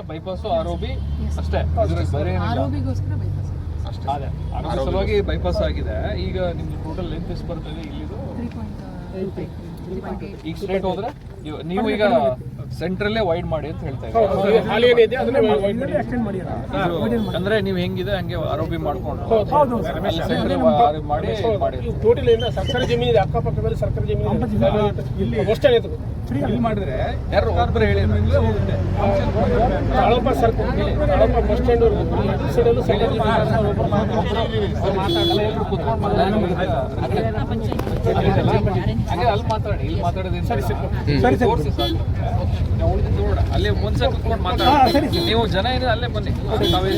Bypass ಆರೋಬಿ ಅಷ್ಟೇ, ಬೇರೆ ಸಲುವಾಗಿ ಬೈಪಾಸ್ ಆಗಿದೆ. ಈಗ ನಿಮ್ದು ಟೋಟಲ್ ಲೆಂತ್ ಎಷ್ಟು ಬರ್ತದೆ ಇಲ್ಲಿದು? ಈಗ ಸ್ಟ್ರೇಟ್ ಹೋದ್ರೆ ನೀವು ಈಗ ಸೆಂಟ್ರಲ್ಲೇ ವೈಡ್ ಮಾಡಿ ಅಂತ ಹೇಳ್ತಾ ಇದ್ದೀವಿ. ಅಂದ್ರೆ ನೀವು ಹೆಂಗಿದೆ ಹಂಗೆ ಆರೋಪಿ ಮಾಡ್ಕೊಂಡು ಮಾಡಿ ಟೋಟಲ್ ಸರ್ಕಾರಿ ಜಮೀನಿದೆ, ಅಕ್ಕಪಕ್ಕದಲ್ಲಿ ಸರ್ಕಾರಿ ಜಮೀನು ಇಲ್ಲಿ ಮಾಡಿದ್ರೆ ಯಾರು ಒಬ್ಬರು ಹೇಳಿ ತಾಳಪ್ಪ ಸರ್ಕಾರ ತಾಳಪ್ಪ ಬಸ್ ಸ್ಟ್ಯಾಂಡ್ ಹಂಗೆ ಅಲ್ಲಿ ಮಾತಾಡಿ, ಇಲ್ಲಿ ಮಾತಾಡೋದೇನು ನೋಡ ಅಲ್ಲೇ ಮುಂಚೆ ಕುತ್ಕೊಂಡು ಮಾತಾಡಿ. ನೀವು ಜನ ಇದೆ ಅಲ್ಲೇ ಬನ್ನಿ, ನಾವೇ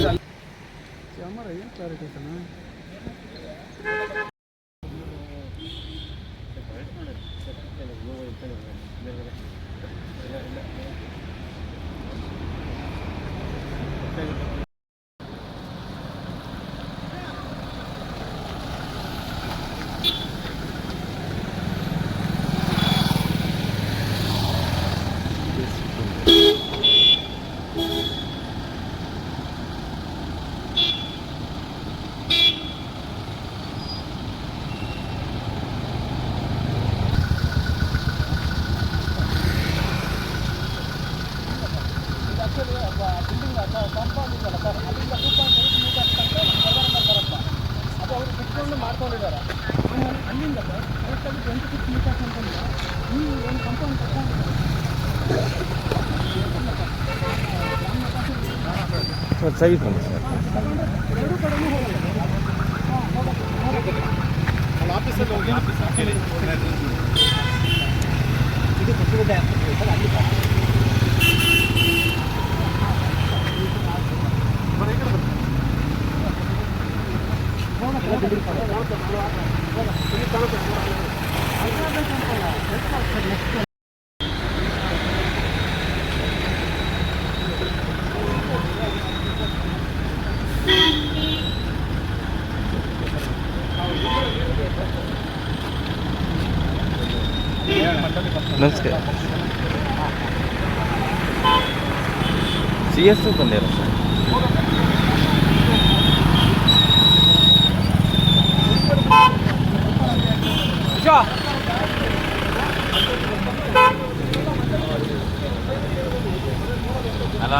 ಮಾಡ್ಕೊಂಡಿದ್ದಾರೆ. ಅಲ್ಲಿಂದ ಕರೆಕ್ಟಾಗಿ 26 ಮೀಟರ್ಸ್ ಅಂತಂದ್ರೆ ನೀವು ಏನು ಕಂಪೌಂಡ್ ಸರಿ ಸರ್ ಎರಡೂ ಕಡೆನೂ ಹೋಗಲ್ಲ. ಆಫೀಸಲ್ಲಿ ಹೋಗಿ ಇದು ಕೊಟ್ಟುಬಿಟ್ಟೆ ಅಲ್ಲಿ ನಮಸ್ಕಾರ. ಸಿ ಎಸ್ ಬಂದಿರೋ ಸರ್? ಅಲ್ಲ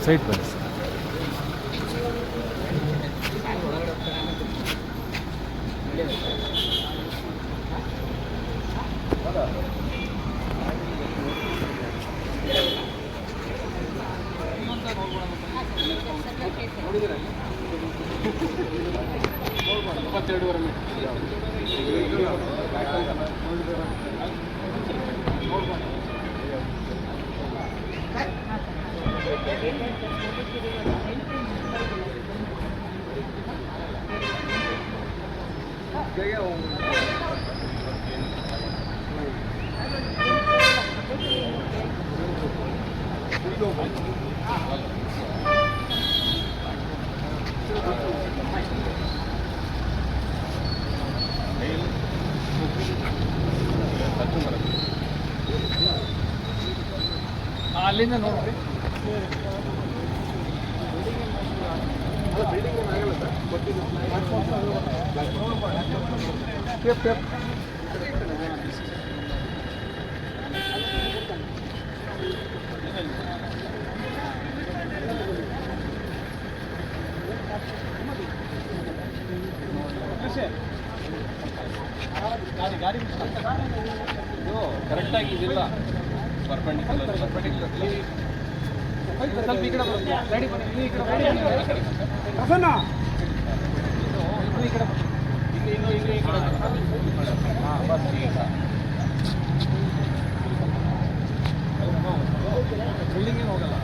ಸೈಡ್ ಬನ್ನಿ ಸರ್. ಅಲ್ಲಿಂದ ನೋಡ್ರಿ. ಕರೆಕ್ಟಾಗಿ ಇದಿಲ್ಲ ಪರ್ಪೆಂಡಿಕ್ಯುಲರ್ ಸ್ವಲ್ಪ ಈ ಕಡೆ ಬನ್ನಿ ಗಾಡಿ ಬನ್ನಿ ನೀವು ಈ ಕಡೆ ಬನ್ನಿ ಪ್ರಸನ್ನ ಇದು ಈ ಕಡೆ ಇನ್ನು ಈ ಕಡೆ ಹಾಂ ಬಸ್ ಈಗ ಬಿಲ್ಡಿಂಗ್ ಏನು ಹೋಗಲ್ಲ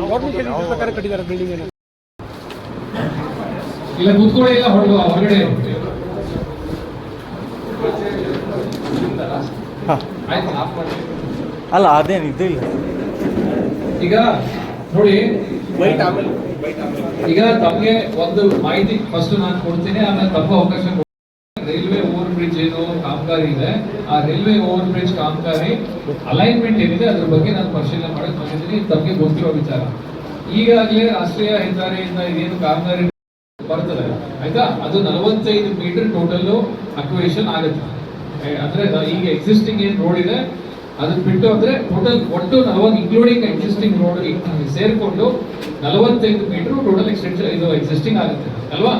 ಗೌರ್ಮೆಂಟ್ ಪ್ರಕಾರ ಕಟ್ಟಿದ್ದಾರೆ ಬಿಲ್ಡಿಂಗ್ ಏನು ಇಲ್ಲ ಕೂತ್ಕೊಳ್ಳಿ ಇಲ್ಲ ಹೊರಗಡೆ ಆಯ್ತು ಆಫ್ ಮಾಡಿ ಅಲ್ಲ ಅದೇನು ಇದು ಇಲ್ಲ ಈಗ ನೋಡಿ ವೈಟ್ ಆಮೇಲೆ ಈಗ ತಮಗೆ ಒಂದು ಮಾಹಿತಿ ಫಸ್ಟ್ ನಾನು ಕೊಡ್ತೀನಿ ಆಮೇಲೆ ತಮ್ಮ ಅವಕಾಶ ರೈಲ್ವೆ ಓವರ್ ಬ್ರಿಡ್ಜ್ ಏನು ಕಾಮಗಾರಿ ಇದೆ ಆ ರೈಲ್ವೆ ಓವರ್ ಬ್ರಿಡ್ಜ್ ಕಾಮಗಾರಿ ಅಲೈನ್ಮೆಂಟ್ ಏನಿದೆ ಅದ್ರ ಬಗ್ಗೆ ನಾನು ಪರಿಶೀಲನೆ ಮಾಡಕ್ ಬಂದಿದ್ದೀನಿ ತಮಗೆ ಗೊತ್ತಿರೋ ವಿಚಾರ ಈಗಾಗಲೇ ರಾಷ್ಟ್ರೀಯ ಹೆದ್ದಾರಿಯಿಂದ ಏನು ಕಾಮಗಾರಿ ಬರ್ತದೆ ಆಯ್ತಾ ಅದು 45 ಮೀಟರ್ ಟೋಟಲ್ ಅಕ್ವೇಷನ್ ಆಗುತ್ತೆ ಅಂದ್ರೆ ಈಗ ಎಕ್ಸಿಸ್ಟಿಂಗ್ ಏನ್ ರೋಡ್ ಇದೆ ಅದನ್ನ ಬಿಟ್ಟು ಅಂದ್ರೆ ಟೋಟಲ್ ಒಟ್ಟು 40 ಇನ್ಕ್ಲೂಡಿಂಗ್ ಎಕ್ಸಿಸ್ಟಿಂಗ್ ರೋಡ್ ಸೇರ್ಕೊಂಡು 45 ಮೀಟರ್ ಟೋಟಲ್ ಎಕ್ಸ್ಟೆನ್ಷನ್ ಇದು ಎಕ್ಸಿಸ್ಟಿಂಗ್ ಆಗುತ್ತೆ ಅಲ್ವಾ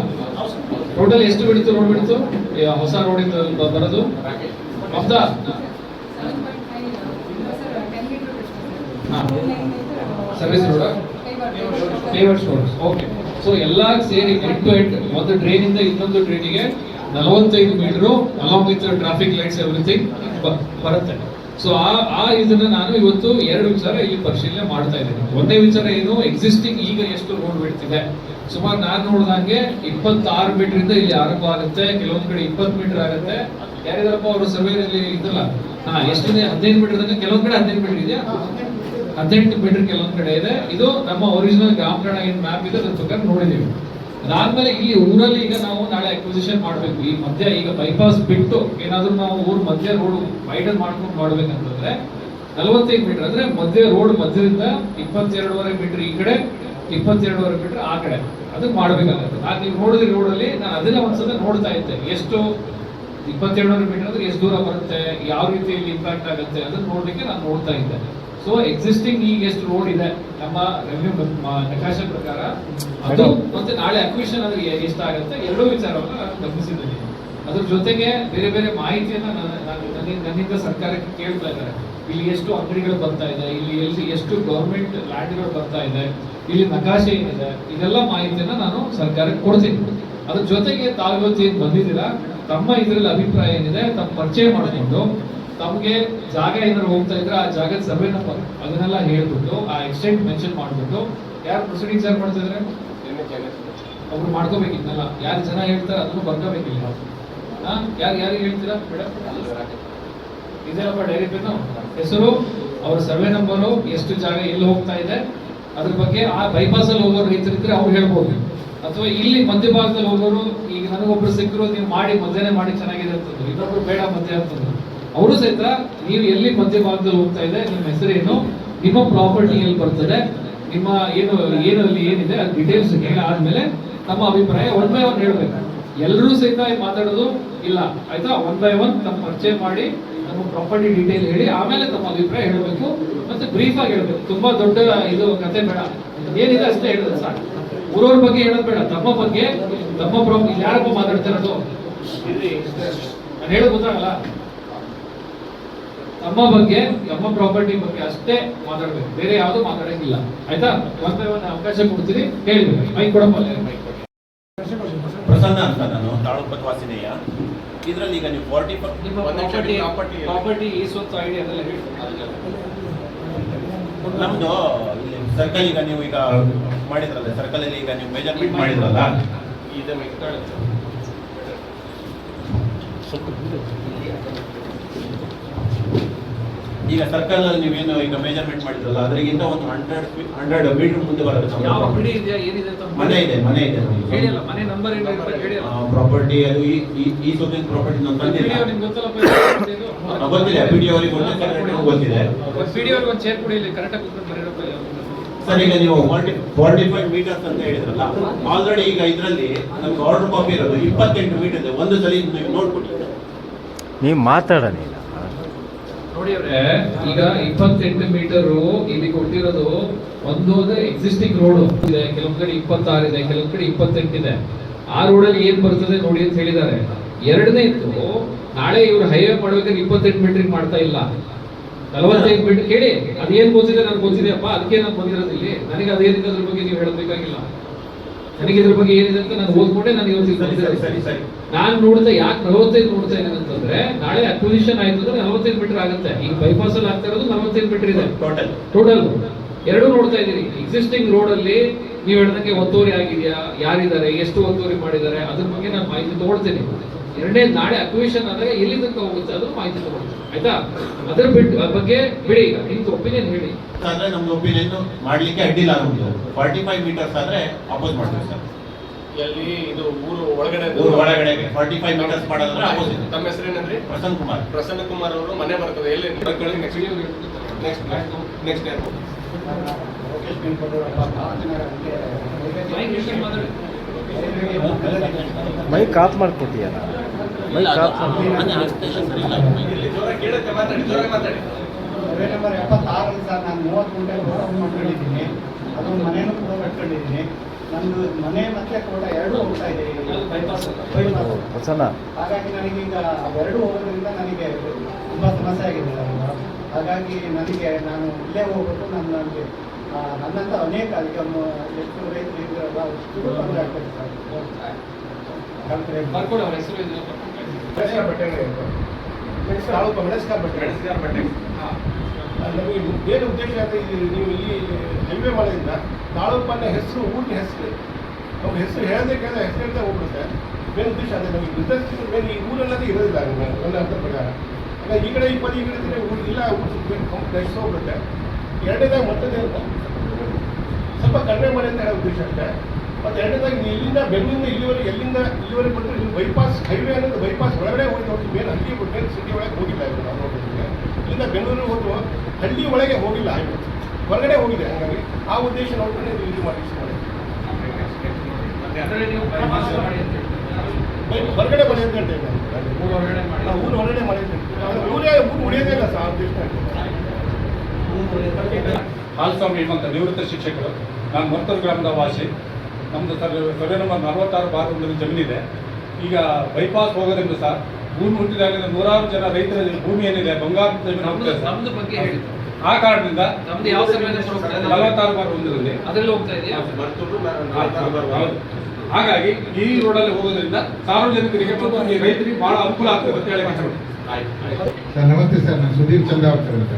ಟೋಟಲ್ ಎಷ್ಟು ಬಿಡ್ತು ರೋಡ್ ಬಿಡ್ತು ಹೊಸ ರೋಡ್ ಬರೋದು ಹೌದಾ ಸರ್ವಿಸ್ ರೋಡ್ ಫೇವರ್ಸ್ ರೋಡ್ ಓಕೆ ಸೊ ಎಲ್ಲ ಸೇರಿ ಎಂಡ್ ಟು ಎಂಡ್ ಒಂದು ಟ್ರೈನ್ ಇಂದ ಇನ್ನೊಂದು ಟ್ರೈನಿಗೆ 45 metre along with traffic lights everything ಬರುತ್ತೆ ಸೊ ಆ ಇದನ್ನ ನಾನು ಇವತ್ತು ಎರಡು ವಿಚಾರ ಇಲ್ಲಿ ಪರಿಶೀಲನೆ ಮಾಡ್ತಾ ಇದ್ದೀನಿ ಒಂದೇ ವಿಚಾರ ಏನು ಎಕ್ಸಿಸ್ಟಿಂಗ್ ಈಗ ಎಷ್ಟು ರೋಡ್ ಬಿಡ್ತಿದೆ ಸುಮಾರು ನಾನು ನೋಡಿದಂಗೆ 26 ಮೀಟರ್ ಇಂದ ಇಲ್ಲಿ ಆರಂಭ ಆಗುತ್ತೆ ಕೆಲವೊಂದ್ ಕಡೆ 20 ಮೀಟರ್ ಆಗುತ್ತೆ ಯಾರಿದಾರಪ್ಪ ಅವರು ಸರ್ವೇನಲ್ಲಿ ಇದ್ದಲ್ಲ ಎಷ್ಟಿದೆ 15 ಮೀಟರ್ ತನಕ ಕೆಲವೊಂದ್ ಕಡೆ 15 ಮೀಟರ್ ಇದೆಯಾ 18 ಮೀಟರ್ ಕೆಲವೊಂದ್ ಕಡೆ ಇದೆ ಇದು ನಮ್ಮ ಒರಿಜಿನಲ್ ಗ್ರಾಮೀಣ ಏನ್ ಮ್ಯಾಪ್ ಇದೆ ಅದ್ರ ಪ್ರಕಾರ ನೋಡಿದೀವಿ ಅದಾದ್ಮೇಲೆ ಇಲ್ಲಿ ಊರಲ್ಲಿ ಈಗ ನಾವು ನಾಳೆ ಅಕ್ವಿಸಿಷನ್ ಮಾಡ್ಬೇಕು ಈ ಮಧ್ಯ ಈಗ ಬೈಪಾಸ್ ಬಿಟ್ಟು ಏನಾದ್ರೂ ನಾವು ಊರ್ ಮಧ್ಯ ರೋಡ್ ವೈಡನ್ ಮಾಡ್ಕೊಂಡು ಮಾಡ್ಬೇಕಂತಂದ್ರೆ 45 ಮೀಟರ್ ಅಂದ್ರೆ ಮಧ್ಯ ರೋಡ್ ಮಧ್ಯದಿಂದ 22.5 ಮೀಟರ್ ಈ ಕಡೆ 22.5 ಮೀಟರ್ ಆ ಕಡೆ ಅದಕ್ಕೆ ಮಾಡ್ಬೇಕಾಗುತ್ತೆ ನಾನು ನೀವು ನೋಡಿದ್ರಿ ರೋಡಲ್ಲಿ ನಾನು ಅದನ್ನ ಒಂದ್ಸಲ ನೋಡ್ತಾ ಇದ್ದೆ ಎಷ್ಟು 22.5 ಮೀಟರ್ ಅಂದ್ರೆ ಎಷ್ಟು ದೂರ ಬರುತ್ತೆ ಯಾವ ರೀತಿಯಲ್ಲಿ ಇಂಪ್ಯಾಕ್ಟ್ ಆಗುತ್ತೆ ಅದನ್ನ ನೋಡ್ಲಿಕ್ಕೆ ನಾನು ನೋಡ್ತಾ ಇದ್ದೆ ಸೊ ಎಕ್ಸಿಸ್ಟಿಂಗ್ ಈಗ ಎಷ್ಟು ರೋಡ್ ಇದೆ ನಮ್ಮ ರೆವೆನ್ಯೂ ನಕಾಶೆ ಪ್ರಕಾರ ಅದು ಮತ್ತೆ ನಾಳೆ ಅಕ್ವಿಷನ್ ಆದ್ರೆ ಎಷ್ಟಾಗುತ್ತೆ ಎರಡೂ ವಿಚಾರವನ್ನು ನಾನು ಗಮನಿಸಿದ್ದೀನಿ ಅದ್ರ ಜೊತೆಗೆ ಬೇರೆ ಬೇರೆ ಮಾಹಿತಿಯನ್ನ ನನ್ನಿಂದ ಸರ್ಕಾರಕ್ಕೆ ಕೇಳ್ತಾ ಇದ್ದಾರೆ ಇಲ್ಲಿ ಎಷ್ಟು ಅಂಗಡಿಗಳು ಬರ್ತಾ ಇದೆ ಇಲ್ಲಿ ಎಷ್ಟು ಗೌರ್ಮೆಂಟ್ ಲ್ಯಾಂಡ್ಗಳು ಬರ್ತಾ ಇದೆ ಇಲ್ಲಿ ನಕಾಶೆ ಏನಿದೆ ಇದೆಲ್ಲ ಮಾಹಿತಿಯನ್ನ ನಾನು ಸರ್ಕಾರಕ್ಕೆ ಕೊಡ್ತೀನಿ ಅದ್ರ ಜೊತೆಗೆ ತಾವು ಇವತ್ತು ಏನ್ ಬಂದಿದ್ದೀರಾ ತಮ್ಮ ಇದರಲ್ಲಿ ಅಭಿಪ್ರಾಯ ಏನಿದೆ ತಮ್ಮ ಪರಿಚಯ ಮಾಡಿಕೊಂಡು ತಮಗೆ ಜಾಗ ಏನಾದ್ರು ಹೋಗ್ತಾ ಇದ್ರೆ ಆ ಜಾಗದ ಸರ್ವೆ ನಂಬರ್ ಅದನ್ನೆಲ್ಲ ಹೇಳ್ಬಿಟ್ಟು ಆ ಎಕ್ಸ್ಟೆಂಟ್ ಮೆನ್ಷನ್ ಮಾಡ್ಬಿಟ್ಟು ಯಾರು ಪ್ರೊಸೀಡಿಂಗ್ಸ್ ಯಾರು ಮಾಡ್ತಾ ಇದ್ರೆ ಅವ್ರು ಮಾಡ್ಕೋಬೇಕು ಇದನ್ನೆಲ್ಲ ಯಾರು ಜನ ಹೇಳ್ತಾರೆ ಅದನ್ನು ಬರ್ಕೋಬೇಕಿಲ್ಲ ಯಾರಿಗೆ ಹೇಳ್ತೀರಾ ಮೇಡಮ್ ಇದೇನಪ್ಪ ಡೈರಿ ಪೆನ್ನು ಹೆಸರು ಅವ್ರ ಸರ್ವೆ ನಂಬರು ಎಷ್ಟು ಜಾಗ ಎಲ್ಲಿ ಹೋಗ್ತಾ ಇದೆ ಅದ್ರ ಬಗ್ಗೆ ಆ ಬೈಪಾಸ್ ಅಲ್ಲಿ ಹೋಗೋರು ರೈತರಿದ್ರೆ ಅವ್ರು ಹೇಳ್ಬೋದು ಅಥವಾ ಇಲ್ಲಿ ಮಧ್ಯಭಾಗದಲ್ಲಿ ಹೋಗೋರು ಈಗ ನನಗೊಬ್ರು ಸಿಕ್ಕರು ನೀವು ಮಾಡಿ ಮಧ್ಯನೇ ಮಾಡಿ ಚೆನ್ನಾಗಿದೆ ಅಂತಂದ್ರು ಇನ್ನೊಬ್ರು ಬೇಡ ಮಧ್ಯ ಅಂತಂದ್ರು ಅವರು ಸಹಿತ ನೀವು ಎಲ್ಲಿ ಮಧ್ಯಭಾಗದಲ್ಲಿ ಹೋಗ್ತಾ ಇದೆ ನಿಮ್ಮ ಹೆಸರೇನು ನಿಮ್ಮ ಪ್ರಾಪರ್ಟಿ ಎಲ್ಲಿ ಬರ್ತದೆ ನಿಮ್ಮ ಏನು ಅಲ್ಲಿ ಏನಿದೆ ಅದು ಡೀಟೇಲ್ಸ್ ಆದ್ಮೇಲೆ ತಮ್ಮ ಅಭಿಪ್ರಾಯ 1 by 1 ಹೇಳ್ಬೇಕು ಎಲ್ಲರೂ ಸಹಿತ ಮಾತಾಡೋದು ಇಲ್ಲ ಆಯ್ತಾ 1 by 1 ತಮ್ಮ ಪರಿಚಯ ಮಾಡಿ ನಮ್ಮ ಪ್ರಾಪರ್ಟಿ ಡೀಟೇಲ್ ಹೇಳಿ ಆಮೇಲೆ ತಮ್ಮ ಅಭಿಪ್ರಾಯ ಹೇಳಬೇಕು ಮತ್ತೆ ಬ್ರೀಫ್ ಆಗಿ ಹೇಳ್ಬೇಕು ತುಂಬಾ ದೊಡ್ಡ ಇದು ಕತೆ ಬೇಡ ಏನಿದೆ ಅಷ್ಟೇ ಹೇಳಿದ್ರೆ ಸಾಕು ಊರವ್ರ ಬಗ್ಗೆ ಹೇಳೋದು ಬೇಡ ತಮ್ಮ ಬಗ್ಗೆ ತಮ್ಮ ಪ್ರಾಪರ್ಟಿ ಯಾರಪ್ಪ ಮಾತಾಡ್ತಿರೋದು ನಾನು ಹೇಳೋದು ಗೊತ್ತಾಗಲ್ಲ ತಮ್ಮ ಬಗ್ಗೆ ನಮ್ಮ ಪ್ರಾಪರ್ಟಿ ಬಗ್ಗೆ ಅಷ್ಟೇ ಮಾತಾಡ್ಬೇಕು ಬೇರೆ ಯಾವುದು ಮಾತಾಡಂಗಿಲ್ಲ ಆಯ್ತಾ 1 by 1 ಅವಕಾಶ ಕೊಡ್ತೀನಿ ಹೇಳ್ಬೇಕು ಮೈಕ್ ಕೊಡಪ್ಪ ಪ್ರಸನ್ನ ಅಂತ ನಾನು ತಾಳೂಪತ್ ವಾಸಿನೆಯ ಇದರಲ್ಲಿ ಈಗ ನೀವು 40 ಪ್ರಾಪರ್ಟಿ ಈ ಸ್ವತ್ತು ಐಡಿ ಅದೆಲ್ಲ ಹೇಳಿ ನಮ್ದು ಇಲ್ಲಿ ಸರ್ಕಲ್ ಈಗ ನೀವು ಈಗ ಮಾಡಿದ್ರಲ್ಲ ಸರ್ಕಲ್ ಅಲ್ಲಿ ಈಗ ನೀವು ಮೆಜರ್ಮೆಂಟ್ ಮಾಡಿದ್ರಲ್ಲ ಇದು ಈಗ ಸರ್ಕಲ್ ಅಲ್ಲಿ ನೀವೇನು ಈಗ ಮೆಜರ್ಮೆಂಟ್ ಮಾಡಿದ್ರಲ್ಲ ಅದರಿಗಿಂತ ಒಂದು 100 ಮೀಟರ್ ಮುಂದೆ ಬರುತ್ತೆ ಯಾವ ಅಂಗಡಿ ಇದೆಯಾ ಏನಿದೆ ಅಂತ ಮನೆ ಇದೆ ಹೇಳಿಲ್ಲ ಮನೆ ನಂಬರ್ ಏನು ಹೇಳಿಲ್ಲ ಪ್ರಾಪರ್ಟಿ ಅದು ಈ ಸೊಸೈಟಿ ಪ್ರಾಪರ್ಟಿ ನಮ್ಮ ತಂದಿಲ್ಲ ನಿಮ್ಗೆ ಗೊತ್ತಲ್ಲಪ್ಪ ಗೊತ್ತಿದೆ ಪಿಡಿ ಅವರಿಗೆ ಗೊತ್ತಿದೆ ಪಿಡಿ ಅವ್ರಿಗೆ ಒಂದು ಚೇರ್ ಕೊಡಿ ಇಲ್ಲಿ ಕರೆಕ್ಟಾಗಿ ಕೂತ್ಕೊಂಡು ಬರೀರಪ್ಪ ಸರ್ ಈಗ ನೀವು 45 ಮೀಟರ್ಸ್ ಅಂತ ಹೇಳಿದ್ರಲ್ಲ ಆಲ್ರೆಡಿ ಈಗ ಇದರಲ್ಲಿ ನಮ್ಗೆ ಆರ್ಡರ್ ಕಾಪಿ ಇರೋದು 28 ಮೀಟರ್ ಇದೆ ಒಂದು ಸಲ ನೀವು ನೋಡ್ಕೊಡಿ ನೀವು ಮಾತಾಡೋಣ ನೋಡಿ ಅವ್ರೆ ಈಗ 28 ಮೀಟರ್ ಇಲ್ಲಿ ಕೊಟ್ಟಿರೋದು ಒಂದು ಎಕ್ಸಿಸ್ಟಿಂಗ್ ರೋಡ್ ಇದೆ ಕೆಲವೊಂದ್ ಕಡೆ 26 ಇದೆ ಕೆಲವೊಂದ್ ಕಡೆ 28 ಇದೆ ಆ ರೋಡಲ್ಲಿ ಏನ್ ಬರ್ತದೆ ನೋಡಿ ಅಂತ ಹೇಳಿದ್ದಾರೆ. ಎರಡನೇದ್ದು, ನಾಳೆ ಇವರು ಹೈವೇ ಮಾಡ್ಬೇಕಾದ್ರೆ 28 ಮೀಟರ್ ಮಾಡ್ತಾ ಇಲ್ಲ, 45 ಮೀಟರ್. ಕೇಳಿ, ಅದೇನ್ ಗೊತ್ತಿದೆ ನನಗೆ ಗೊತ್ತಿದೆಯಪ್ಪ, ಅದಕ್ಕೆ ನಾನು ಬಂದಿರೋದು ಇಲ್ಲಿ. ನನಗೆ ಅದೇನಿದೆ ಅದ್ರ ಬಗ್ಗೆ ನೀವು ಹೇಳಬೇಕಾಗಿಲ್ಲ. ನನಗೆ ಇದ್ರ ಬಗ್ಗೆ ಏನಿದೆ ಅಂತ ನಾನು ಓದ್ಕೊಂಡೆ ನಾನು ಇವತ್ತು ನಾನು ನೋಡ್ತಾ ಯಾಕೆ 45 ನೋಡ್ತಾ ಇದ್ದೇನೆ ಅಂತಂದ್ರೆ, ನಾಳೆ ಅಕ್ವಿಸಿಷನ್ ಆಯ್ತು ಅಂದ್ರೆ 45 ಮೀಟರ್ ಆಗುತ್ತೆ. ಈಗ ಬೈಪಾಸ್ ಅಲ್ಲಿ ಆಗ್ತಾ ಇರೋದು 45 ಮೀಟರ್ ಇದೆ ಟೋಟಲ್. ಎರಡು ನೋಡ್ತಾ ಇದ್ದೀರಿ. ಎಕ್ಸಿಸ್ಟಿಂಗ್ ರೋಡ್ ಅಲ್ಲಿ ನೀವು ಹೇಳ್ದಂಗೆ ಒತ್ತುವರಿ ಆಗಿದೆಯಾ, ಯಾರಿದ್ದಾರೆ, ಎಷ್ಟು ಒತ್ತುವರಿ ಮಾಡಿದ್ದಾರೆ, ಅದ್ರ ಬಗ್ಗೆ ನಾನು ಮಾಹಿತಿ ತಗೊಳ್ತೇನೆ. ಎರಡನೇ, ನಾಳೆ ಅಕ್ವಿಷನ್ ಆದಾಗ ಎಲ್ಲಿ ತನಕ ಹೋಗುತ್ತೆ ಅದ್ರ ಮಾಹಿತಿ ತಗೊಳ್ತೇನೆ, ಆಯ್ತಾ? ಅದ್ರ ಬಗ್ಗೆ ಬಿಡಿ. ಈಗ ನಿಮ್ದು ಒಪಿನಿಯನ್ ಹೇಳಿ. ಆದ್ರೆ ನಮ್ದು ಒಪಿನಿಯನ್ ಮಾಡ್ಲಿಕ್ಕೆ ಅಡ್ಡಿಲ್ಲ ನಮ್ದು. 45 ಮೀಟರ್ಸ್ ಆದ್ರೆ ಅಪೋಸ್ ಮಾಡ್ತೀವಿ ಸರ್. ಎಲ್ಲಿ ಇದು ಊರು ಒಳಗಡೆ ಊರು ಒಳಗಡೆ 45 ಮೀಟರ್ಸ್ ಮಾಡೋದಂದ್ರೆ ಅಪೋಸ್. ತಮ್ಮ ಹೆಸರೇನಂದ್ರಿ? ಪ್ರಸನ್ನ ಕುಮಾರ್ ಅವರು ಮನೆ ಬರ್ತದೆ ಎಲ್ಲಿ? ನೆಕ್ಸ್ಟ್ ಮೈಕ್ ಆಫ್ ಮಾಡ್ಕೊಟ್ಟಿಯಲ್ಲ, ಮೈಕ್ ಆಫ್ ಮಾತಾಡಿ. Survey number 76 sir. ನಾನು 30 ಗುಂಟೆ ರೋಡ್ ಮಾಡ್ಕೊಂಡಿದ್ದೀನಿ, ಅದೊಂದು ಮನೆಯೂ ಕೂಡ ಕಟ್ಕೊಂಡಿದ್ದೀನಿ. ನಂದು ಮನೆ ಮತ್ತೆ ತೋಟ ಎರಡೂ ಹೋಗ್ತಾ ಇದೆ ಬೈಪಾಸ್. ಹಾಗಾಗಿ ನನಗೀಗ ಅವೆರಡೂ ಹೋಗೋದ್ರಿಂದ ನನಗೆ ತುಂಬ ಸಮಸ್ಯೆ ಆಗಿದೆ ಸರ್. ಹಾಗಾಗಿ ನಾನು ಇಲ್ಲೇ ಹೋಗ್ಬೇಕು. ನನಗೆ ನನ್ನಂತ ಅನೇಕ ಎಷ್ಟು ರೈತರು ಇದ್ರಲ್ಲ ಅಷ್ಟು ತೊಂದರೆ ಆಗ್ತದೆ ಸರ್. ನಮಗೆ ಬೇರೆ ಉದ್ದೇಶ ಅಂತ ನೀವು ಇಲ್ಲಿ ಹೈವೇ ಮಾಡೋದ್ರಿಂದ ತಾಳೂಪನ್ನ ಹೆಸರು ಊರಿನ ಹೆಸರು ಅವ್ರ ಹೆಸರು ಹೇಳದೆ ಕೇಳಿದ ಹೆಸರು ಹೇಳ್ತಾ ಹೋಗ್ಬಿಡುತ್ತೆ. ಮೇನ್ ಉದ್ದೇಶ ಅಂದರೆ ನಮಗೆ ಬಿಸ್ನೆಸ್ ಮೇನ್ ಈ ಊರಲ್ಲದೇ ಇರೋದಿಲ್ಲ ನನ್ನ ಅರ್ಥ ಪ್ರಕಾರ. ಈಗ ಈ ಕಡೆ 20 ಈ ಕಡೆ ಊರು ಇಲ್ಲ, ಊರು ಹೆಸರು ಹೋಗ್ಬಿಡುತ್ತೆ. ಎರಡನೇದಾಗಿ ಮತ್ತದೇ ಅಂತ ಸ್ವಲ್ಪ ಕಡಿಮೆ ಮಾಡಿ ಅಂತ ಹೇಳೋ ಉದ್ದೇಶ ಅಷ್ಟೇ. ಮತ್ತು ಎರಡನೇದಾಗಿ ಇಲ್ಲಿಂದ ಬೆಂಗಳೂರಿಂದ ಇಲ್ಲಿವರೆಗೆ ಬಂದರೆ ಇಲ್ಲಿ ಬೈಪಾಸ್ ಹೈವೇ ಅನ್ನೋದು ಬೈಪಾಸ್ ಒಳಗಡೆ ಹೋಗಿ ನೋಡಿ. ಮೇನ್ ಹಳ್ಳಿ ಮೇನ್ ಸಿಟಿ ಒಳಗೆ ಹೋಗಿಲ್ಲ ಇದು. ನಾವು ನೋಡಿದ್ರೆ ಇಲ್ಲಿಂದ ಬೆಂಗಳೂರಿಗೆ ಹೋದ್ರು ಹಳ್ಳಿ ಒಳಗೆ ಹೋಗಿಲ್ಲ, ಹೈವೇ ಹೊರಗಡೆ ಹೋಗಿದೆ. ಹಾಗಾಗಿ ಆ ಉದ್ದೇಶ ನೋಡ್ಕೊಂಡು ಇದು ಮಾಡಿ ಹೊರಗಡೆ ಮಾಡಿ ಅಂತ ಹೇಳ್ತೇವೆ. ನಾವು ಊರು ಹೊರಗಡೆ ಮಾಡಿ ಅಂತ ಹೇಳ್ತೀವಿ. ಊರು ಉಳಿಯೋದೇ ಇಲ್ಲ ಸರ್ ಆ ಉದ್ದೇಶ. ಹಾಲಸ್ವಾಮಿ ಎಂಬಂತ ನಿವೃತ್ತ ಶಿಕ್ಷಕರು. ನಾನು ಮರ್ತೂರು ಗ್ರಾಮದ ವಾಸಿ. ನಮ್ಮದು ಸರ್ವೆ ನಂಬರ್ 46/1 ಜಮೀನಿದೆ. ಈಗ ಬೈಪಾಸ್ ಹೋಗೋದ್ರಿಂದ ಸರ್ ಭೂಮಿ ಹುಟ್ಟಿದಾಗಲಿಂದ ನೂರಾರು ಜನ ರೈತರ ಭೂಮಿ ಏನಿದೆ ಬಂಗಾರ ಜಮೀನು ಹೋಗ್ತದೆ. ನಮ್ದು ಬಗ್ಗೆ ಹೇಳಿ. ಆ ಕಾರಣದಿಂದ ನಮ್ದು ಯಾವ ಸರ್ವೆ ನಂಬರ್ ಹೋಗ್ತಾ ಇದೆ? 46/1 ಅದರಲ್ಲಿ ಹೋಗ್ತಾ ಇದೆಯಾ? ಹಾಗಾಗಿ ಈ ರೋಡಲ್ಲಿ ಹೋಗೋದ್ರಿಂದ ಸಾರ್ವಜನಿಕರಿಗೆ ಮತ್ತು ಈ ರೈತರಿಗೆ ಬಹಳ ಅನುಕೂಲ ಆಗ್ತದೆ ಅಂತ ಹೇಳಿ ಸರ್ ನಮಸ್ತೆ ಸರ್. ನಾನು ಸುಧೀರ್ ಚಂದಾವರ್ಕರ್ ಅಂತ.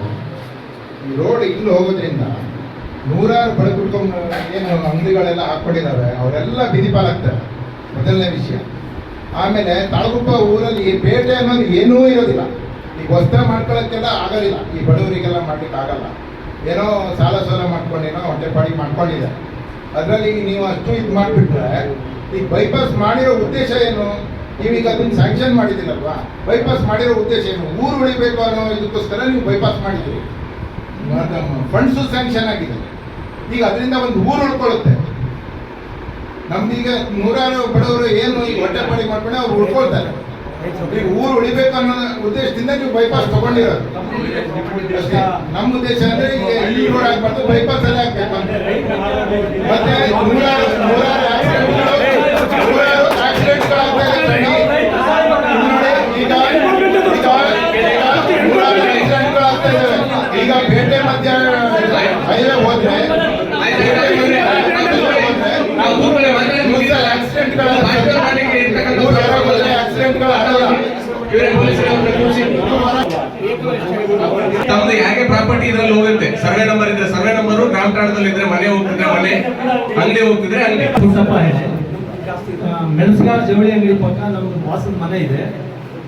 ಈ ರೋಡ್ ಇಲ್ಲಿ ಹೋಗೋದ್ರಿಂದ ನೂರಾರು ಬಡಕುಡ್ಕೊಂಡು ಏನು ಅಂಗಡಿಗಳೆಲ್ಲ ಹಾಕ್ಕೊಂಡಿದ್ದಾರೆ ಅವರೆಲ್ಲ ಬೀದಿ ಪಾಲಾಗ್ತಾರೆ, ಮೊದಲನೇ ವಿಷಯ. ಆಮೇಲೆ ತಾಳಗುಪ್ಪ ಊರಲ್ಲಿ ಈ ಪೇಟೆ ಅನ್ನೋದು ಏನೂ ಇರೋದಿಲ್ಲ. ಈಗ ಹೊಸ್ದಾಗಿ ಮಾಡ್ಕೊಳ್ಳೋಕ್ಕೆಲ್ಲ ಆಗೋದಿಲ್ಲ, ಈ ಬಡವರಿಗೆಲ್ಲ ಮಾಡ್ಲಿಕ್ಕೆ ಆಗಲ್ಲ. ಏನೋ ಸಾಲ ಮಾಡ್ಕೊಂಡೇನೋ ಹೊಟ್ಟೆಪಾಡಿ ಮಾಡ್ಕೊಂಡಿದ್ದಾರೆ. ಅದರಲ್ಲಿ ನೀವು ಅಷ್ಟು ಇದು ಮಾಡಿಬಿಟ್ರೆ ಈಗ ಬೈಪಾಸ್ ಮಾಡಿರೋ ಉದ್ದೇಶ ಏನು? ನೀವೀಗ ಅದನ್ನು ಸ್ಯಾಂಕ್ಷನ್ ಮಾಡಿದ್ದೀರಲ್ವಾ? ಬೈಪಾಸ್ ಮಾಡಿರೋ ಉದ್ದೇಶ ಏನು? ಊರು ಉಳಿಬೇಕು ಅನ್ನೋ ಇದಕ್ಕೋಸ್ಕರ ನೀವು ಬೈಪಾಸ್ ಮಾಡಿದ್ದೀರಿ. ಫಂಡ್ಸು ಸ್ಯಾಂಕ್ಷನ್ ಆಗಿದೆ. ಈಗ ಅದರಿಂದ ಒಂದು ಊರು ಉಳ್ಕೊಳ್ಳುತ್ತೆ. ನಮ್ದೀಗ ನೂರಾರು ಬಡವರು ಏನು ಈಗ ಹೊಟ್ಟೆಪಾಡಿ ಮಾಡ್ಕೊಂಡು ಅವ್ರು ಉಳ್ಕೊಳ್ತಾರೆ. ಈಗ ಊರು ಉಳಿಬೇಕು ಅನ್ನೋ ಉದ್ದೇಶದಿಂದ ನೀವು ಬೈಪಾಸ್ ತಗೊಂಡಿರೋದು ಅಷ್ಟೇ. ನಮ್ಮ ಉದ್ದೇಶ ಅಂದ್ರೆ ಈಗ ಈ ರೋಡ್ ಆಗ್ಬಾರ್ದು, ಬೈಪಾಸ್ ಅಲ್ಲೇ ಆಗ್ಬೇಕು ಅಂತ. ಮತ್ತೆ ನೂರಾರು ಆಕ್ಸಿಡೆಂಟ್ಗಳಾಗ್ತಾ ಇದೆ. ಈಗ ಆಕ್ಸಿಡೆಂಟ್ಗಳಾಗ್ತಾ ಇದ್ದಾವೆ. ಈಗ ಪೇಟೆ ಮಧ್ಯ ಹೈವೇ ಹೋದ್ರೆ ತಮ್ಮದು ಯಾಕೆ ಪ್ರಾಪರ್ಟಿ ಇದ್ರಲ್ಲಿ ಹೋಗುತ್ತೆ. ಸರ್ವೆ ನಂಬರ್ ಇದ್ರೆ ಸರ್ವೆ ನಂಬರು, ಗ್ರಾಮ ಠಾಣದಲ್ಲಿ ಇದ್ರೆ ಮನೆ ಹೋಗ್ತಿದ್ರೆ ಮನೆ, ಅಂಗಡಿ ಹೋಗ್ತಿದ್ರೆ ಅಂಗಡಿ. ಪುಟ್ಟಪ್ಪ ಇದೆ. ಮೆಣಸಿನಕಾಯಿ ಜವಳಿ ಅಂಗಡಿ ಪಕ್ಕ ನಮ್ದು ವಾಸದ ಮನೆ ಇದೆ.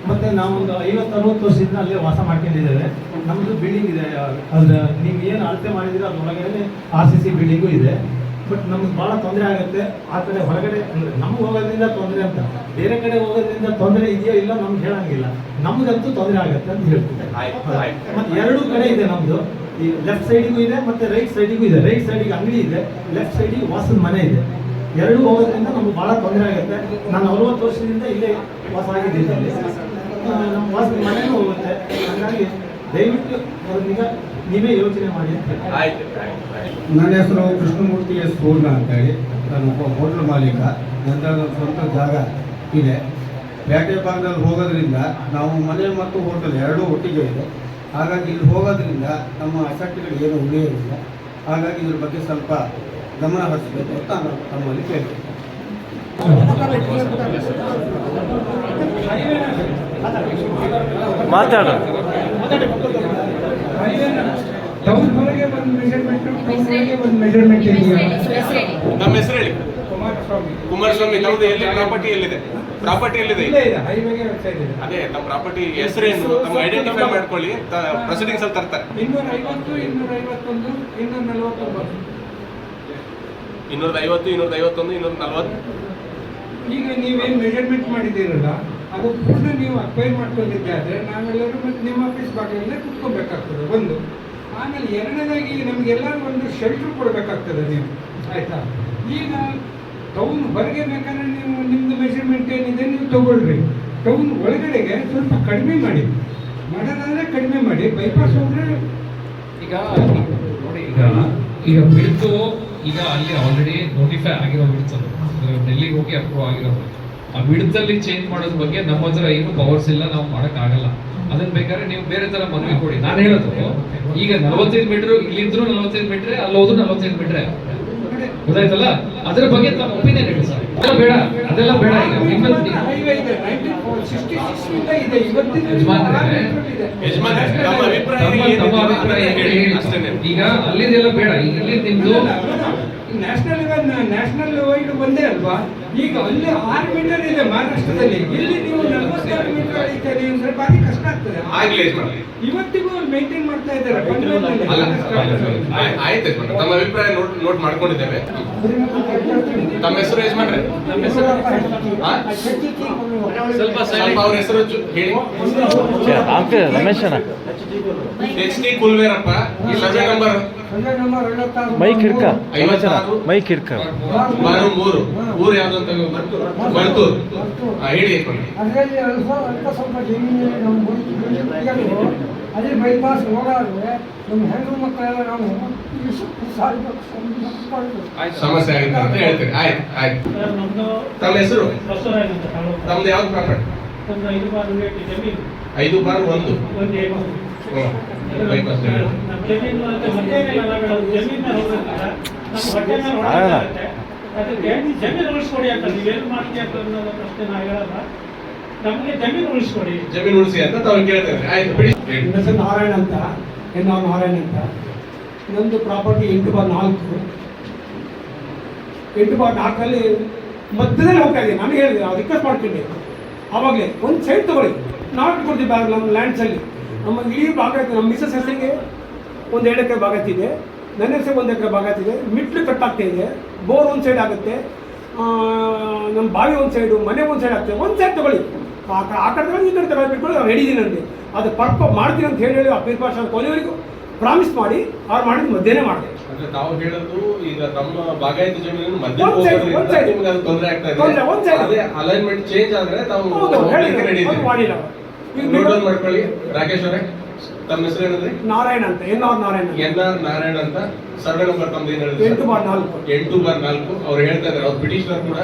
ಮತ್ತೆ ನಾವೊಂದು 50-60 ವರ್ಷದಿಂದ ಅಲ್ಲೇ ವಾಸ ಮಾಡ್ಕೊಂಡಿದ್ದೇವೆ. ನಮ್ಮದು ಬಿಲ್ಡಿಂಗ್ ಇದೆ. ಅದ್ರ ನೀವು ಏನು ಅಳತೆ ಮಾಡಿದ್ರೆ ಅದ್ರೊಳಗಡೆ RCC ಬಿಲ್ಡಿಂಗು ಇದೆ. ಬಟ್ ನಮ್ಗೆ ಭಾಳ ತೊಂದರೆ ಆಗುತ್ತೆ. ಆ ಕಡೆ ಹೊರಗಡೆ ಅಂದರೆ ನಮ್ಗೆ ಹೋಗೋದ್ರಿಂದ ತೊಂದರೆ ಅಂತ, ಬೇರೆ ಕಡೆ ಹೋಗೋದ್ರಿಂದ ತೊಂದರೆ ಇದೆಯೋ ಇಲ್ಲ ನಮ್ಗೆ ಹೇಳಂಗಿಲ್ಲ. ನಮಗಂತೂ ತೊಂದರೆ ಆಗುತ್ತೆ ಅಂತ ಹೇಳ್ತಿದ್ದೆ. ಮತ್ತೆ ಎರಡೂ ಕಡೆ ಇದೆ ನಮ್ಮದು. ಈ ಲೆಫ್ಟ್ ಸೈಡಿಗೂ ಇದೆ ಮತ್ತೆ ರೈಟ್ ಸೈಡಿಗೂ ಇದೆ. ರೈಟ್ ಸೈಡಿಗೆ ಅಂಗಡಿ ಇದೆ, ಲೆಫ್ಟ್ ಸೈಡಿಗೆ ವಾಸದ ಮನೆ ಇದೆ. ಎರಡೂ ಹೋಗೋದ್ರಿಂದ ನಮ್ಗೆ ಭಾಳ ತೊಂದರೆ ಆಗುತ್ತೆ. ನಾನು 40 ವರ್ಷದಿಂದ ಇಲ್ಲೇ ವಾಸ ಆಗಿದ್ದೀನಿ. ನಮ್ಮ ವಾಸದ ಮನೆಯೂ ಹೋಗುತ್ತೆ. ಹಾಗಾಗಿ ದಯವಿಟ್ಟು ಅದನ್ನೀಗ ನೀವೇ ಯೋಚನೆ ಮಾಡಿ ಅಂತ. ನನ್ನ ಹೆಸರು ಕೃಷ್ಣಮೂರ್ತಿ ಎಸ್ ಪೂರ್ಣ ಅಂತೇಳಿ. ನಾನು ಒಬ್ಬ ಹೋಟ್ಲ್ ಮಾಲೀಕ. ನಂತರ ಸ್ವಂತ ಜಾಗ ಇದೆ. ಪೇಟೆ ಭಾಗದಲ್ಲಿ ಹೋಗೋದ್ರಿಂದ ನಾವು ಮನೆ ಮತ್ತು ಹೋಟೆಲ್ ಎರಡೂ ಒಟ್ಟಿಗೆ ಇದೆ. ಹಾಗಾಗಿ ಇಲ್ಲಿ ಹೋಗೋದ್ರಿಂದ ನಮ್ಮ ಅಸೆಟ್ಗಳು ಏನು ಉಳಿಯೋದಿಲ್ಲ. ಹಾಗಾಗಿ ಇದ್ರ ಬಗ್ಗೆ ಸ್ವಲ್ಪ ಗಮನ ಹರಿಸಬೇಕು ಅಂತ ನಾನು ತಮ್ಮಲ್ಲಿ ಕೇಳ್ತೀನಿ. ಮಾತಾಡು. ಟೌನ್ ಹೊರಗೆ ಒಂದು ಮೆಜರ್ಮೆಂಟ್, ಟೌನ್ ಒಳಗೆ ಒಂದು ಮೆಜರ್ಮೆಂಟ್ ಇದೆಯಾ? ನಮ್ಮ ಹೆಸರು ಹೇಳಿ. ಕುಮಾರಸ್ವಾಮಿ. ಕುಮಾರಸ್ವಾಮಿ. ತಮ್ಮದು ಎಲ್ಲಿ ಪ್ರಾಪರ್ಟಿ ಎಲ್ಲಿದೆ? ಪ್ರಾಪರ್ಟಿ ಎಲ್ಲಿದೆ? ಇಲ್ಲೇ ಇದೆ, ಹೈವೇಗೆ ಸೈಡ್ ಇದೆ. ಅದೇ ನಮ್ಮ ಪ್ರಾಪರ್ಟಿ ಹೆಸರೇನು ತಮ್ಮ ಐಡೆಂಟಿಫೈ ಮಾಡ್ಕೊಳ್ಳಿ. ಪ್ರೊಸೀಡಿಂಗ್ಸ್ ಅಲ್ಲಿ ತರ್ತಾರೆ. 250, 251, 249. 250, 251, 240. ಈಗ ನೀವೇನು ಮೆಜರ್ಮೆಂಟ್ ಮಾಡಿದ್ದೀರಲ್ಲ, ಅದು ಪೂರ್ಣ ನೀವು ಅಕ್ವೈರ್ ಮಾಡ್ಕೊಂಡಿದ್ದೆ ಆದರೆ ನಾವೆಲ್ಲರೂ ಮತ್ತೆ ನಿಮ್ಮ ಆಫೀಸ್ ಬಾಗಿಲಲ್ಲೇ ಕುತ್ಕೋಬೇಕಾಗ್ತದೆ ಒಂದು. ಆಮೇಲೆ ಎರಡನೇದಾಗಿ ನಮಗೆಲ್ಲರೂ ಒಂದು ಶೆಲ್ಟ್ರ್ ಕೊಡಬೇಕಾಗ್ತದೆ ನೀವು, ಆಯಿತಾ? ಈಗ ಟೌನ್ ಹೊರಗೆ ಬೇಕಾದ್ರೆ ನೀವು ನಿಮ್ಮದು ಮೆಜರ್ಮೆಂಟ್ ಏನಿದೆ ನೀವು ತಗೊಳ್ರಿ. ಟೌನ್ ಒಳಗಡೆಗೆ ಸ್ವಲ್ಪ ಕಡಿಮೆ ಮಾಡಿ, ಮಾಡೋದಾದರೆ ಕಡಿಮೆ ಮಾಡಿ. ಬೈಪಾಸ್ ಹೋದರೆ ಈಗ ನೋಡಿ, ಈಗ ಬಿಡ್ತು, ಈಗ ಅಲ್ಲಿ ಆಲ್ರೆಡಿ ನೋಟಿಫೈ ಆಗಿರೋ ಬಿಡ್ತು, ಡೆಲ್ಲಿಗೆ ಹೋಗಿ ಅಪ್ರೂವ್ ಆಗಿರೋ ಆ ಬಿಡ್ತಲ್ಲಿ ಚೇಂಜ್ ಮಾಡೋದ್ರ ಬಗ್ಗೆ ನಮ್ಮ ಹತ್ರ ಏನು ಪವರ್ಸ್ ಇಲ್ಲ, ನಾವು ಮಾಡೋಕ್ಕಾಗಲ್ಲ. ಅದನ್ನ ಬೇಕಾದ್ರೆ ನೀವು ಬೇರೆ ತರ ಮನವಿ ಕೊಡಿ. ನಾನು ಹೇಳೋದು ಈಗ 45 ಮೀಟರ್ ಇಲ್ಲಿದ್ರು 45 ಮೀಟ್ರೆ, ಅಲ್ಲಿ ಹೋದ್ರು 45 ಮೀಟ್ರೆ, ಗೊತ್ತಾಯ್ತಲ್ಲ? ಅದ್ರ ಬಗ್ಗೆ ತಮ್ಮ ಒಪಿನಿಯನ್ ಹೇಳಿ ಸರ್. ಅದೆಲ್ಲ ಬೇಡ, ಅದೆಲ್ಲ ಬೇಡ. ಈಗ ಹೈವೇ ಇದೆ, 1966 ಇಂದ ಇದೆ. ಇವತ್ತಿನ ತಮ್ಮ ಅಭಿಪ್ರಾಯ ಹೇಳಿ ಅಷ್ಟೇನೆ. ಈಗ ಅಲ್ಲಿದೆಲ್ಲ ಬೇಡ, ಈಗ ಇಲ್ಲಿ ನಿಮ್ದು ನ್ಯಾಷನಲ್ ವೈಡ್ ಒಂದೇ ಅಲ್ವಾ? ಈಗ ಅಲ್ಲಿ 6 ಮೀಟರ್ ಇದೆ ಮಹಾರಾಷ್ಟ್ರದಲ್ಲಿ, ಇಲ್ಲಿ ನೀವು 46 ಮೀಟರ್ ಅಳಿತೀರಿ ಅಂದ್ರೆ ಭಾರಿ ಕಷ್ಟ ಆಗ್ತದೆ. ಇವತ್ತಿಗೂ ಮೇಂಟೈನ್ ಮಾಡ್ತಾ ಇದ್ದಾರೆ. ಆಯ್ತು, ತಮ್ಮ ಅಭಿಪ್ರಾಯ ನೋಟ್ ಮಾಡ್ಕೊಂಡಿದ್ದೇವೆ. ತಮ್ಮ ಹೆಸರು ಯಜಮಾನ್ರೆ? ಸ್ವಲ್ಪ ಅವ್ರ ಹೆಸರು ಹೇಳಿ. ರಮೇಶನ HT ಕುಲ್ವೇರಪ್ಪ. ಈ ಸರ್ವೆ ನಂಬರ್ ಮೈಕ್ ಹಿಡ್ಕ. 56 ಮೈಕ್ ಹಿಡ್ಕ. ಬಾರು 3. ಊರು ಯಾವ್ದು ಅಂತ ಬರ್ತೂರು. ಹೇಳಿ. ಅದರಲ್ಲಿ ಅಲ್ಪ ಸ್ವಲ್ಪ ಜಮೀನು ನಮ್ಮ ಅಲ್ಲಿ ಬೈಪಾಸ್ ಹೋಗಾದ್ರೆ ನಮ್ಮ ಹೆಣ್ಣು ಮಕ್ಕಳೆಲ್ಲ ನಾವು ಸಮಸ್ಯೆ ಆಗುತ್ತೆ ಅಂತ ಹೇಳ್ತೀರಿ. ಆಯ್ತು. ತಮ್ಮ ಹೆಸರು? ತಮ್ದು ಯಾವ್ದು ಪ್ರಾಪರ್ಟಿ? 5/1. ಬೈಪಾಸ್ ಜಮೀನು ಉಳಿಸ್ಕೊಡಿ ಅಂತ ನೀವೇನು ಮಾಡ್ತೀಯ ಅನ್ನೋದು ಪ್ರಶ್ನೆ ನಾವು ಹೇಳಲ್ಲ. ನಮಗೆ ಜಮೀನು ಉಳಿಸ್ಕೊಡಿ, ಜಮೀನು ಉಳಿಸಿ ಅಂತ ತಾವು ಕೇಳ್ತೇವೆ. ಆಯ್ತು, ಬಿಡಿ. ನನ್ನ ಹೆಸರು ನಾರಾಯಣ ಅಂತ, NR ನಾರಾಯಣ ಅಂತ. ನಂದು ಪ್ರಾಪರ್ಟಿ 8/4. 8/4 ಮಧ್ಯದಲ್ಲಿ ಹೋಗ್ತಾ ಇದೆ. ನಾನು ಹೇಳಿದೆ, ನಾವು ರಿಕ್ವೆಸ್ಟ್ ಮಾಡ್ತೀನಿ, ಆವಾಗಲೇ ಒಂದು ಸೈಡ್ ತಗೊಳ್ಳಿ, ನಾವು ಇಟ್ಕೊಡ್ತೀವಿ ನಮ್ಮ ಲ್ಯಾಂಡ್ಸಲ್ಲಿ. ನಮ್ಮ ಇಡೀ ಭಾಗ ಐತೆ, ನಮ್ಮ ಮಿಸಸ್ ಹೆಸರಿಗೆ ಒಂದು 2 ಎಕರೆ ಭಾಗ ಇದೆ, ನನ್ನ ಹೆಸರಿಗೆ 1 ಎಕರೆ ಭಾಗ ಇದೆ. ಮಿಟ್ಲು ಕಟ್ಟಾಗ್ತಾ ಇದೆ, ಬೋರ್ ಒಂದು ಸೈಡ್ ಆಗುತ್ತೆ, ನಮ್ಮ ಬಾವಿ ಒಂದು ಸೈಡು, ಮನೆ ಒಂದು ಸೈಡ್ ಆಗ್ತದೆ. ಒಂದು ಸೈಡ್ ತಗೊಳ್ಳಿ, ಆ ಕಡೆ ತಗೊಳ್ಳಿ, ಈ ಕಡೆ ತಗೊಳ್ಳಿ, ಬಿಟ್ಕೊಳ್ಳಿ. ನಾವು ರೆಡಿ ಇದೀನಿ ನನಗೆ ಅದು ಮಾಡ್ತೀನಿ ಅಂತ ಹೇಳಿ ಆ ಪೀರ್ ಭಾಷೆ ಕೊನೆಯವರೆಗೂ ಪ್ರಾಮಿಸ್ ಮಾಡಿ ಅವ್ರು ಮಾಡಿದ್ದು ಮಧ್ಯನೇ ಮಾಡಿದೆ. ಅಂದ್ರೆ ತಾವು ಹೇಳೋದು ಈಗ ತಮ್ಮ ಬಾಗಾಯತಿ ಜಮೀನು ಮಧ್ಯ ನಿಮ್ಗೆ ಅದು ತೊಂದರೆ ಆಗ್ತಾ ಇದೆ. ಅಲೈನ್ಮೆಂಟ್ ಚೇಂಜ್ ಆದ್ರೆ ತಾವು ರೆಡಿ ಮಾಡಿಲ್ಲ. ನೋಟ್ ಮಾಡ್ಕೊಳ್ಳಿ. ರಾಕೇಶ್ ಅವರೇ, ತಮ್ಮ ಹೆಸರು ಏನಂದ್ರೆ? ನಾರಾಯಣ ಅಂತ, NR ನಾರಾಯಣ ಅಂತ. ಸರ್ವೆ ನಂಬರ್ ತಮ್ದು ಏನು ಹೇಳಿದ್ರೆ? 8/4. ಅವ್ರು ಹೇಳ್ತಾ ಇದಾರೆ, ಅವ್ರು ಪಿಟಿಷನರ್ ಕೂಡ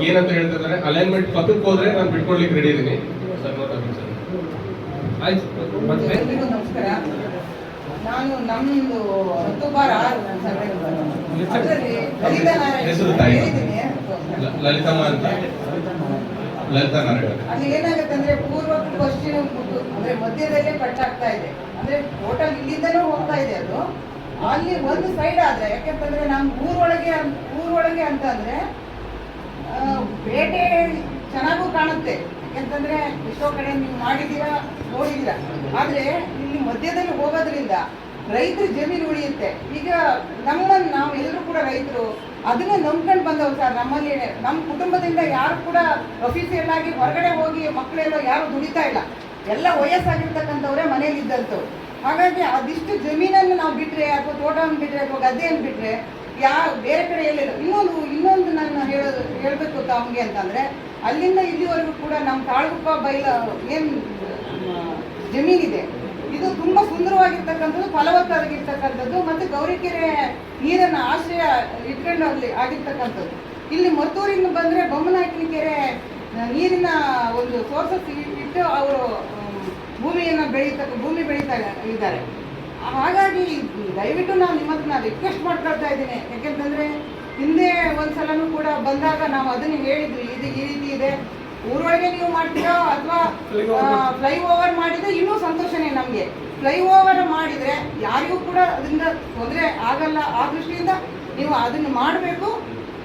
ಏನಂತ ಹೇಳ್ತಾ ಇದಾರೆ, ಅಲೈನ್ಮೆಂಟ್ ಪಕ್ಕಕ್ಕೆ ಹೋದ್ರೆ ನಾನು ಬಿಟ್ಕೊಳ್ಲಿಕ್ಕೆ ರೆಡಿ ಇದೀನಿ ಸರ್. ಆಯ್ತು. ಮತ್ತೆ ನಮಸ್ಕಾರ. ನಾನು ನಮ್ದು 10/6 ಸರ್ವೆ ಅದರಲ್ಲಿ ಹೆಸರು ತಾಯಿ ಲಲಿತಮ್ಮ ಅಂತ. ಲಲಿತಾ ನಾರಾಯಣ. ಅಲ್ಲಿ ಏನಾಗುತ್ತೆ ಅಂದ್ರೆ ಪೂರ್ವ ಪಶ್ಚಿಮ ಅಂದ್ರೆ ಮಧ್ಯದಲ್ಲೇ ಕಟ್ ಆಗ್ತಾ ಇದೆ. ಅಂದ್ರೆ ಟೋಟಲ್ ಇಲ್ಲಿಂದನೂ ಹೋಗ್ತಾ ಇದೆ ಅದು. ಅಲ್ಲಿ ಒಂದು ಸೈಡ್ ಆದ್ರೆ, ಯಾಕೆಂತಂದ್ರೆ ನಮ್ಮ ಊರೊಳಗೆ ಅಂತ ಅಂದ್ರೆ ಪೇಟೆ ಚೆನ್ನಾಗೂ ಕಾಣುತ್ತೆ. ಯಾಕೆಂತಂದ್ರೆ ಎಷ್ಟೋ ಕಡೆ ನೀವು ಮಾಡಿದ್ದೀರಾ, ನೋಡಿದ್ದೀರಾ. ಆದ್ರೆ ಇಲ್ಲಿ ಮಧ್ಯದಲ್ಲಿ ಹೋಗೋದ್ರಿಂದ ರೈತರ ಜಮೀನು ಉಳಿಯುತ್ತೆ. ಈಗ ನಾವು ಎಲ್ಲರೂ ಕೂಡ ರೈತರು ಅದನ್ನ ನಂಬ್ಕೊಂಡು ಬಂದವು ಸರ್. ನಮ್ಮಲ್ಲಿ ನಮ್ಮ ಕುಟುಂಬದಿಂದ ಯಾರು ಕೂಡ ಅಫಿಷಿಯಲ್ ಆಗಿ ಹೊರಗಡೆ ಹೋಗಿ ಮಕ್ಕಳೆಲ್ಲ ಯಾರು ದುಡಿತಾ ಇಲ್ಲ, ಎಲ್ಲ ವಯಸ್ಸಾಗಿರ್ತಕ್ಕಂಥವ್ರೆ ಮನೇಲಿ ಇದ್ದಂಥವ್ರು. ಹಾಗಾಗಿ ಅದಿಷ್ಟು ಜಮೀನನ್ನು ನಾವು ಬಿಟ್ರೆ, ಅಥವಾ ತೋಟವನ್ನು ಬಿಟ್ರೆ, ಅಥವಾ ಗದ್ದೆಯನ್ನು ಬಿಟ್ರೆ ಬೇರೆ ಕಡೆ ಎಲ್ಲಿಲ್ಲ. ಇನ್ನೊಂದು ನಾನು ಹೇಳ್ಬೇಕು ತಮಗೆ ಅಂತಂದ್ರೆ, ಅಲ್ಲಿಂದ ಇಲ್ಲಿವರೆಗೂ ಕೂಡ ನಮ್ಮ ತಾಳ್ಗುಪ್ಪ ಬೈಲ ಏನು ಜಮೀನಿದೆ, ಇದು ತುಂಬಾ ಸುಂದರವಾಗಿರ್ತಕ್ಕಂಥದ್ದು, ಫಲವತ್ತಾಗಿರ್ತಕ್ಕಂಥದ್ದು, ಮತ್ತೆ ಗೌರಿಕೆರೆ ನೀರನ್ನು ಆಶ್ರಯ ಇಟ್ಕೊಂಡು ಅಲ್ಲಿ ಆಗಿರ್ತಕ್ಕಂಥದ್ದು. ಇಲ್ಲಿ ಮತ್ತೂರಿಂದ ಬಂದರೆ ಬೊಮ್ಮನಾಯಕನ ಕೆರೆ ನೀರಿನ ಒಂದು ಸೋರ್ಸಸ್ ಇಟ್ಟು ಅವರು ಭೂಮಿ ಬೆಳೀತಾ ಇದ್ದಾರೆ. ಹಾಗಾಗಿ ದಯವಿಟ್ಟು ನಾನು ನಿಮ್ಮ ಹತ್ರ ರಿಕ್ವೆಸ್ಟ್ ಮಾಡ್ಕೊಳ್ತಾ ಇದ್ದೀನಿ. ಯಾಕೆಂತಂದರೆ ಹಿಂದೆ ಒಂದ್ಸಲನೂ ಕೂಡ ಬಂದಾಗ ನಾವು ಅದನ್ನು ಹೇಳಿದ್ವಿ, ಇದು ಈ ರೀತಿ ಇದೆ, ಊರೊಳಗೆ ನೀವು ಮಾಡ್ತೀರೋ ಅಥವಾ ಫ್ಲೈಓವರ್ ಮಾಡಿದರೆ ಇನ್ನೂ ಸಂತೋಷನೇ ನಮಗೆ. ಫ್ಲೈಓವರ್ ಮಾಡಿದರೆ ಯಾರಿಗೂ ಕೂಡ ಅದರಿಂದ ತೊಂದರೆ ಆಗಲ್ಲ. ಆ ದೃಷ್ಟಿಯಿಂದ ನೀವು ಅದನ್ನು ಮಾಡಬೇಕು.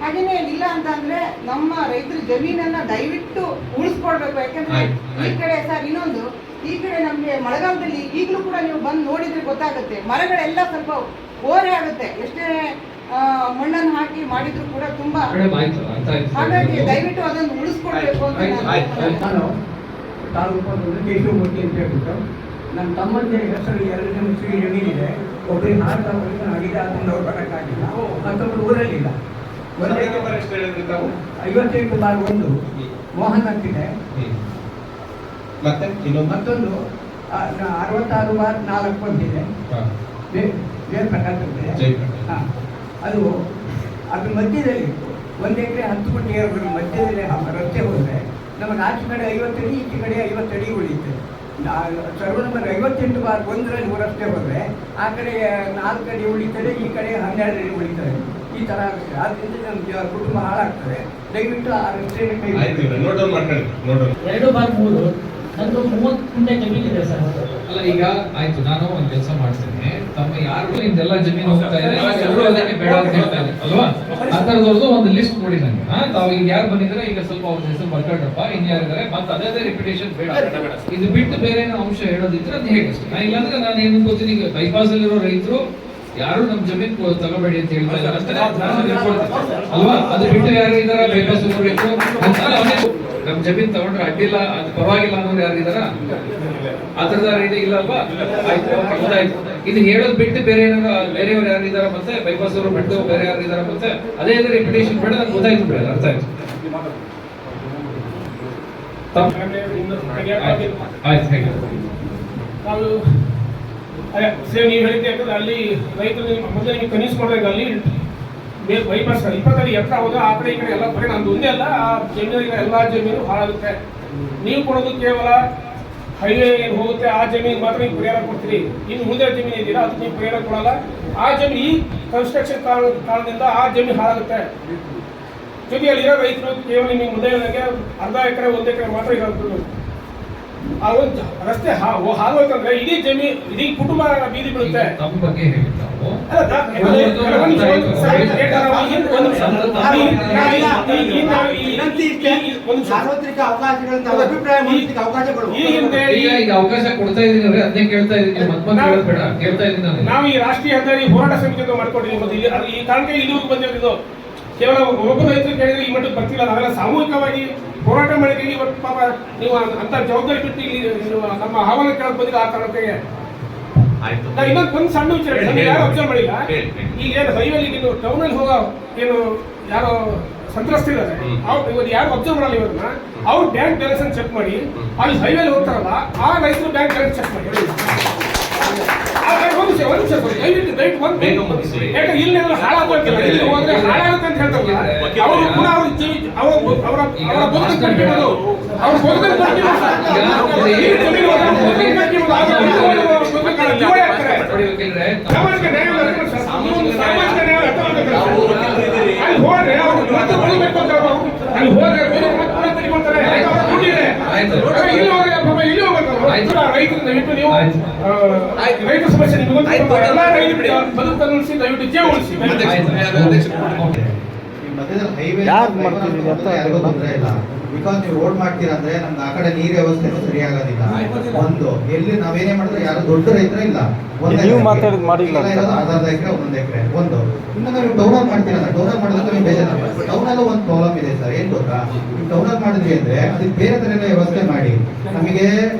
ಹಾಗೆಯೇ ಇಲ್ಲ ಅಂತ ಅಂದರೆ ನಮ್ಮ ರೈತರ ಜಮೀನನ್ನು ದಯವಿಟ್ಟು ಉಳಿಸ್ಕೊಳ್ಬೇಕು. ಯಾಕೆಂದರೆ ಈ ಕಡೆ ಸರ್ ಇನ್ನೊಂದು, ಈ ಕಡೆ ನಮಗೆ ಮಳೆಗಾಲದಲ್ಲಿ ಈಗಲೂ ಕೂಡ ನೀವು ಬಂದು ನೋಡಿದರೆ ಗೊತ್ತಾಗುತ್ತೆ, ಮರಗಳೆಲ್ಲ ಸ್ವಲ್ಪ ಓರೆ ಆಗುತ್ತೆ. ಎಷ್ಟೇ ಮಣ್ಣನ್ನು ಹಾಕಿ ಮಾಡಿದ್ರು ಕೂಡ ತುಂಬಾ. ಹಾಗಾಗಿ ದಯವಿಟ್ಟು ಅದನ್ನು ಉಳಿಸ್ಕೊಳ್ಬೇಕು ಅಂತ ನಾನು ತಾಲೂಕು ಕೇಶವಮೂರ್ತಿ ಅಂತ ಹೇಳ್ಬಿಟ್ಟು ನನ್ನ ತಮ್ಮಂದಿರ ಹೆಸರು 2 ಜನ ಸಿಡಿ ಜಮೀನಿದೆ. ಒಬ್ಬರಿಗೆ ಹಾರ್ಟ್ ಆಪರೇಷನ್ ಆಗಿದೆ, ಅದರಿಂದ ಅವ್ರು ಬರೋಕ್ಕಾಗಿಲ್ಲ. ಮತ್ತೊಬ್ಬರು ಊರಲ್ಲಿಲ್ಲ. 58/1 ಮೋಹನ್ ಅಂತಿದೆ. ಮತ್ತೊಂದು 66/4 ಅಂತಿದೆ. ಜಯಪ್ರಕಾಶ್ ಅಂತಿದೆ. ಅದು ಅದ್ರ ಮಧ್ಯದಲ್ಲಿ 1 ಎಕರೆ 10 ಗುಂಟೆ ಮಧ್ಯದಲ್ಲಿ ರಸ್ತೆ ಹೋದರೆ ನಮಗೆ ಆಚೆ ಕಡೆ 50 ಅಡಿ, ಈಚೆ ಕಡೆ 50 ಅಡಿ ಉಳಿಯುತ್ತೆ. ಸರ್ವ ನಂಬರ್ 58/1 ರಸ್ತೆ ಹೋದರೆ ಆ ಕಡೆ 4 ಅಡಿ ಉಳಿತಾರೆ, ಈ ಕಡೆ 12 ಅಡಿ ಉಳಿತಾರೆ. ಈ ಥರ ಆಗುತ್ತೆ. ಆದ್ದರಿಂದ ನಮ್ಮ ಕುಟುಂಬ ಹಾಳಾಗ್ತದೆ. ದಯವಿಟ್ಟು ಆ ರಸ್ತೆಯನ್ನು ಕೈ 2/3 ನಂದು 30 ಗುಂಟೆ ಜಮೀನಿದೆ ಸರ್. ಅಲ್ಲ ಈಗ ಆಯ್ತು, ನಾನು ಒಂದು ಕೆಲಸ ಮಾಡ್ತೇನೆ. ತಮ್ಮ ಯಾರು ನಿಮ್ದೆಲ್ಲ ಜಮೀನು ಹೋಗ್ತಾ ಇದೆ ಎಲ್ಲರೂ ಅದಕ್ಕೆ ಬೇಡ ಅಂತ ಹೇಳ್ತಾ ಇದೆ ಅಲ್ವಾ? ಆ ಥರದವ್ರದ್ದು ಒಂದು ಲಿಸ್ಟ್ ಕೊಡಿ ನನಗೆ. ತಾವು ಈಗ ಯಾರು ಬಂದಿದ್ರೆ ಈಗ ಸ್ವಲ್ಪ ಅವ್ರ ಹೆಸರು ಬರ್ಕೊಂಡ್ರಪ್ಪ, ಇನ್ಯಾರಿದ್ದಾರೆ, ಮತ್ತೆ ಅದೇ ರಿಪಿಟೇಷನ್ ಬೇಡ. ಇದು ಬಿಟ್ಟು ಬೇರೆ ಏನೋ ಅಂಶ ಹೇಳೋದಿದ್ರೆ ಅದು ಹೇಗೆ ಅಷ್ಟೇ. ಇಲ್ಲಾಂದ್ರೆ ನಾನು ಏನು ಅನ್ಕೋತೀನಿ, ಈಗ ಬೈಪಾಸ್ ಅಲ್ಲಿರೋ ರೈತರು ಯಾರು ನಮ್ಮ ಜಮೀನು ತಗೋಬೇಡಿ ಅಂತ ಹೇಳ್ತಾ ಇದ್ದಾರೆ ಅಂತ ನಾನು ತಿಳ್ಕೊಳ್ತೀನಿ ಅಲ್ವಾ? ಅದು ಬಿಟ್ಟು ಯಾರು ಇದಾರ ಬೈಪಾಸ್ ರೈತರು ನಮ್ಮ ಜಮೀನ್ ತಗೊಂಡ್ರೆ ಅಡ್ಡಿಲ್ಲ, ಅದು ಪರವಾಗಿಲ್ಲ ಅನ್ನೋರು ಯಾರು ಇದಾರ? ಆ ಥರದ ರೀತಿ ಇಲ್ಲ ಅಲ್ವಾ? ಆಯ್ತು, ಗೊತ್ತಾಯ್ತು. ಇದು ಹೇಳೋದು ಬಿಟ್ಟು ಬೇರೆ ಏನಾದ್ರು ಬೇರೆಯವ್ರು ಯಾರು ಇದಾರ, ಮತ್ತೆ ಬೈಪಾಸ್ ಅವರು ಬಿಟ್ಟು ಬೇರೆ ಯಾರು ಇದಾರ, ಮತ್ತೆ ಅದೇ ರಿಪಿಟೇಷನ್ ಬೇಡ. ನಂಗೆ ಗೊತ್ತಾಯ್ತು ಬೇಡ, ಅರ್ಥ ಆಯ್ತು. ಆಯ್ತು, ಹೇಗೆ ನಾವು ಸೇವ್ ನೀವು ಹೇಳಿದ್ದೆ. ಯಾಕಂದ್ರೆ ಅಲ್ಲಿ ರೈತರು ಮೊದಲು ನಿಮಗೆ ಕನ್ವಿನ್ಸ್ ಮಾಡಿದಾಗ ಅಲ್ಲಿ ಬೈಪಾಸ್ 20 ಅಡಿ ಎತ್ತರ ಹೋದ ಆ ಕಡೆ ಈ ಕಡೆ ಎಲ್ಲ ಬರೀ ನಮ್ದು ಒಂದೇ ಅಲ್ಲ, ಆ ಜಮೀನಿಗೆ ಎಲ್ಲ ಜಮೀನು ಹಾಳಾಗುತ್ತೆ. ನೀವು ಕೊಡೋದು ಕೇವಲ ಹೈವೇ ಏನು ಹೋಗುತ್ತೆ ಆ ಜಮೀನು ಮಾತ್ರ ನೀವು ಪರಿಹಾರ ಕೊಡ್ತೀರಿ. ಇನ್ನು ಮುಂದೆ ಜಮೀನು ಇದೆಯಲ್ಲ ಅದಕ್ಕೆ ನೀವು ಪರಿಹಾರ ಕೊಡಲ್ಲ. ಆ ಜಮೀನು ಈ ಕನ್ಸ್ಟ್ರಕ್ಷನ್ ಕಾರಣದಿಂದ ಆ ಜಮೀನು ಹಾಳಾಗುತ್ತೆ. ಜೊತೆಯಲ್ಲಿರೋ ರೈತರು ಕೇವಲ ನಿಮಗೆ ಮುಂದೆ ಅರ್ಧ ಎಕರೆ 1 ಎಕರೆ ಮಾತ್ರ ಇರೋದು. ಆ ಒಂದು ರಸ್ತೆ ಹಾಗೋಯ್ತಂದ್ರೆ ಇಡೀ ಜಮೀನು ಇಡೀ ಕುಟುಂಬ ಬೀದಿ ಬೀಳುತ್ತೆ. ತಮ್ಮ ಬಗ್ಗೆ ಹೇಳಿ ತಾವು ಸಾರ್ವತ್ರಿಕ ಅವಕಾಶಗಳನ್ನು ಅಭಿಪ್ರಾಯ ಮಾಡಲಿಕ್ಕೆ ಅವಕಾಶಗಳು ಈಗ ಅವಕಾಶ ಕೊಡ್ತಾ ಇದೀನಿ, ಅದನ್ನೇ ಕೇಳ್ತಾ ಇದೀನಿ. ಮತ್ತೆ ಬೇಡ ಕೇಳ್ತಾ ಇದೀನಿ ನಾನು. ನಾವು ಈ ರಾಷ್ಟ್ರೀಯ ಹೆದ್ದಾರಿ ಹೋರಾಟ ಸಮಿತಿಯನ್ನು ಮಾಡ್ಕೊಂಡಿದ್ದೀವಿ. ಈ ಕಾರಣಕ್ಕೆ ಇಲ್ಲಿವರೆಗೂ ಬಂದಿರೋದು ಕೇವಲ ಒಬ್ಬ ರೈತರು ಕೇಳಿದ್ರೆ ಈ ಮಟ್ಟಕ್ಕೆ ಬರ್ತಿಲ್ಲ. ನಾವೆಲ್ಲ ಸಾಮೂಹಿಕವಾಗಿ ಹೋರಾಟ ಮಾಡಿದ್ದೀವಿ. ಇವತ್ತು ಪಾಪ ನೀವು ಅಂತ ಜವಾಬ್ದಾರಿ ಬಿಟ್ಟು ಇಲ್ಲಿ ನಮ್ಮ ಆಹ್ವಾನ ಕೇಳಕ್ ಬಂದಿಲ್ಲ. ಆ ಕಾರಣಕ್ಕೆ ನಾವು ಇನ್ನೊಂದು ಸಣ್ಣ ವಿಚಾರ ಯಾರು ಅಬ್ಸರ್ವ್ ಮಾಡಿಲ್ಲ. ಈಗ ಏನು ಹೈವೇಲಿ ನೀವು ಟೌನಲ್ಲಿ ಹೋಗೋ ಏನು ಯಾರೋ ಸಂತ್ರಸ್ತಿದ್ದಾರೆ, ಇವರು ಯಾರು ಅಬ್ಸರ್ವ್ ಮಾಡಲ್ಲ. ಇವ್ರನ್ನ ಅವ್ರು ಬ್ಯಾಂಕ್ ಬ್ಯಾಲೆನ್ಸ್ ಚೆಕ್ ಮಾಡಿ, ಅಲ್ಲಿ ಹೈವೇಲಿ ಹೋಗ್ತಾರಲ್ಲ ಆ ರೈತರು ಬ್ಯಾಂಕ್ ಬ್ಯಾಲೆನ್ಸ್ ಚೆಕ್ ಮಾಡಿ. ಯಾಕಂದ್ರೆ ಇಲ್ಲಿ ಹಾಳಾಗುತ್ತೆ ಅಂತ ಹೇಳ್ತಾರೆ. ಅವರು ಕೂಡ ಅವರ ಬದುಕನ್ನು ಅವ್ರ ಸಾಮಾಜಿಕ ನ್ಯಾಯ ಅಲ್ಲಿ ಹೋದ್ರೆ ಅವ್ರು ಮತ್ತೆ ಬದುಕಬೇಕು ಅಂತ ಅಲ್ಲಿ ಹೋದ್ರೆ ತೆಗೆದುಕೊಳ್ತಾರೆ. ಇಲ್ಲಿ ಹೋದ್ರೆ ಇಲ್ಲಿ ಹೋಗ್ಬೇಕು ರೈತರಿಂದ ಬಿಟ್ಟು ನೀವು ರೈತ ಸಮಸ್ಯೆ ನಿಮಗೆ ಎಲ್ಲ ರೈತರು ಬದುಕನ್ನು ಉಳಿಸಿ ದಯವಿಟ್ಟು ಜೀವ ಉಳಿಸಿ. ಯಾರು ಮಾಡ್ತೀವಿ ಅಂತ ಯಾರಿಗೂ ತೊಂದರೆ ಇಲ್ಲ. ಬಿಕಾಸ್ ನೀವು ರೋಡ್ ಮಾಡ್ತೀರಾ ಅಂದ್ರೆ ನಮ್ಗೆ ಆ ಕಡೆ ನೀರು ವ್ಯವಸ್ಥೆನೂ ಸರಿಯಾಗೋದಿಲ್ಲ. ಒಂದು ಎಲ್ಲಿ ನಾವೇನೇ ಮಾಡಿದ್ರೆ ಯಾರು ದೊಡ್ಡ ರೈತರ ಇಲ್ಲ, ನೀವು ಮಾತಾಡಿದ್ ಮಾಡಿಲ್ಲ, ಅರ್ಧ ಎಕರೆ 1 ಎಕರೆ ಒಂದು. ಇನ್ನು ನೀವು ಟೌನಲ್ಲಿ ಮಾಡ್ತೀರಲ್ಲ, ಟೌನಲ್ಲಿ ಮಾಡೋದಕ್ಕೆ ನೀವು ಬೇಜಾರಲ್ಲ. ಟೌನಲ್ಲೂ ಒಂದು ಪ್ರಾಬ್ಲಮ್ ಇದೆ ಸರ್. ಏನ್ ಗೊತ್ತಾ, ನೀವು ಟೌನಲ್ಲಿ ಮಾಡಿದ್ರಿ ಅಂದ್ರೆ ಅದಕ್ಕೆ ಬೇರೆ ತರ ವ್ಯವಸ್ಥೆ ಮಾಡಿ, ನಮಗೆ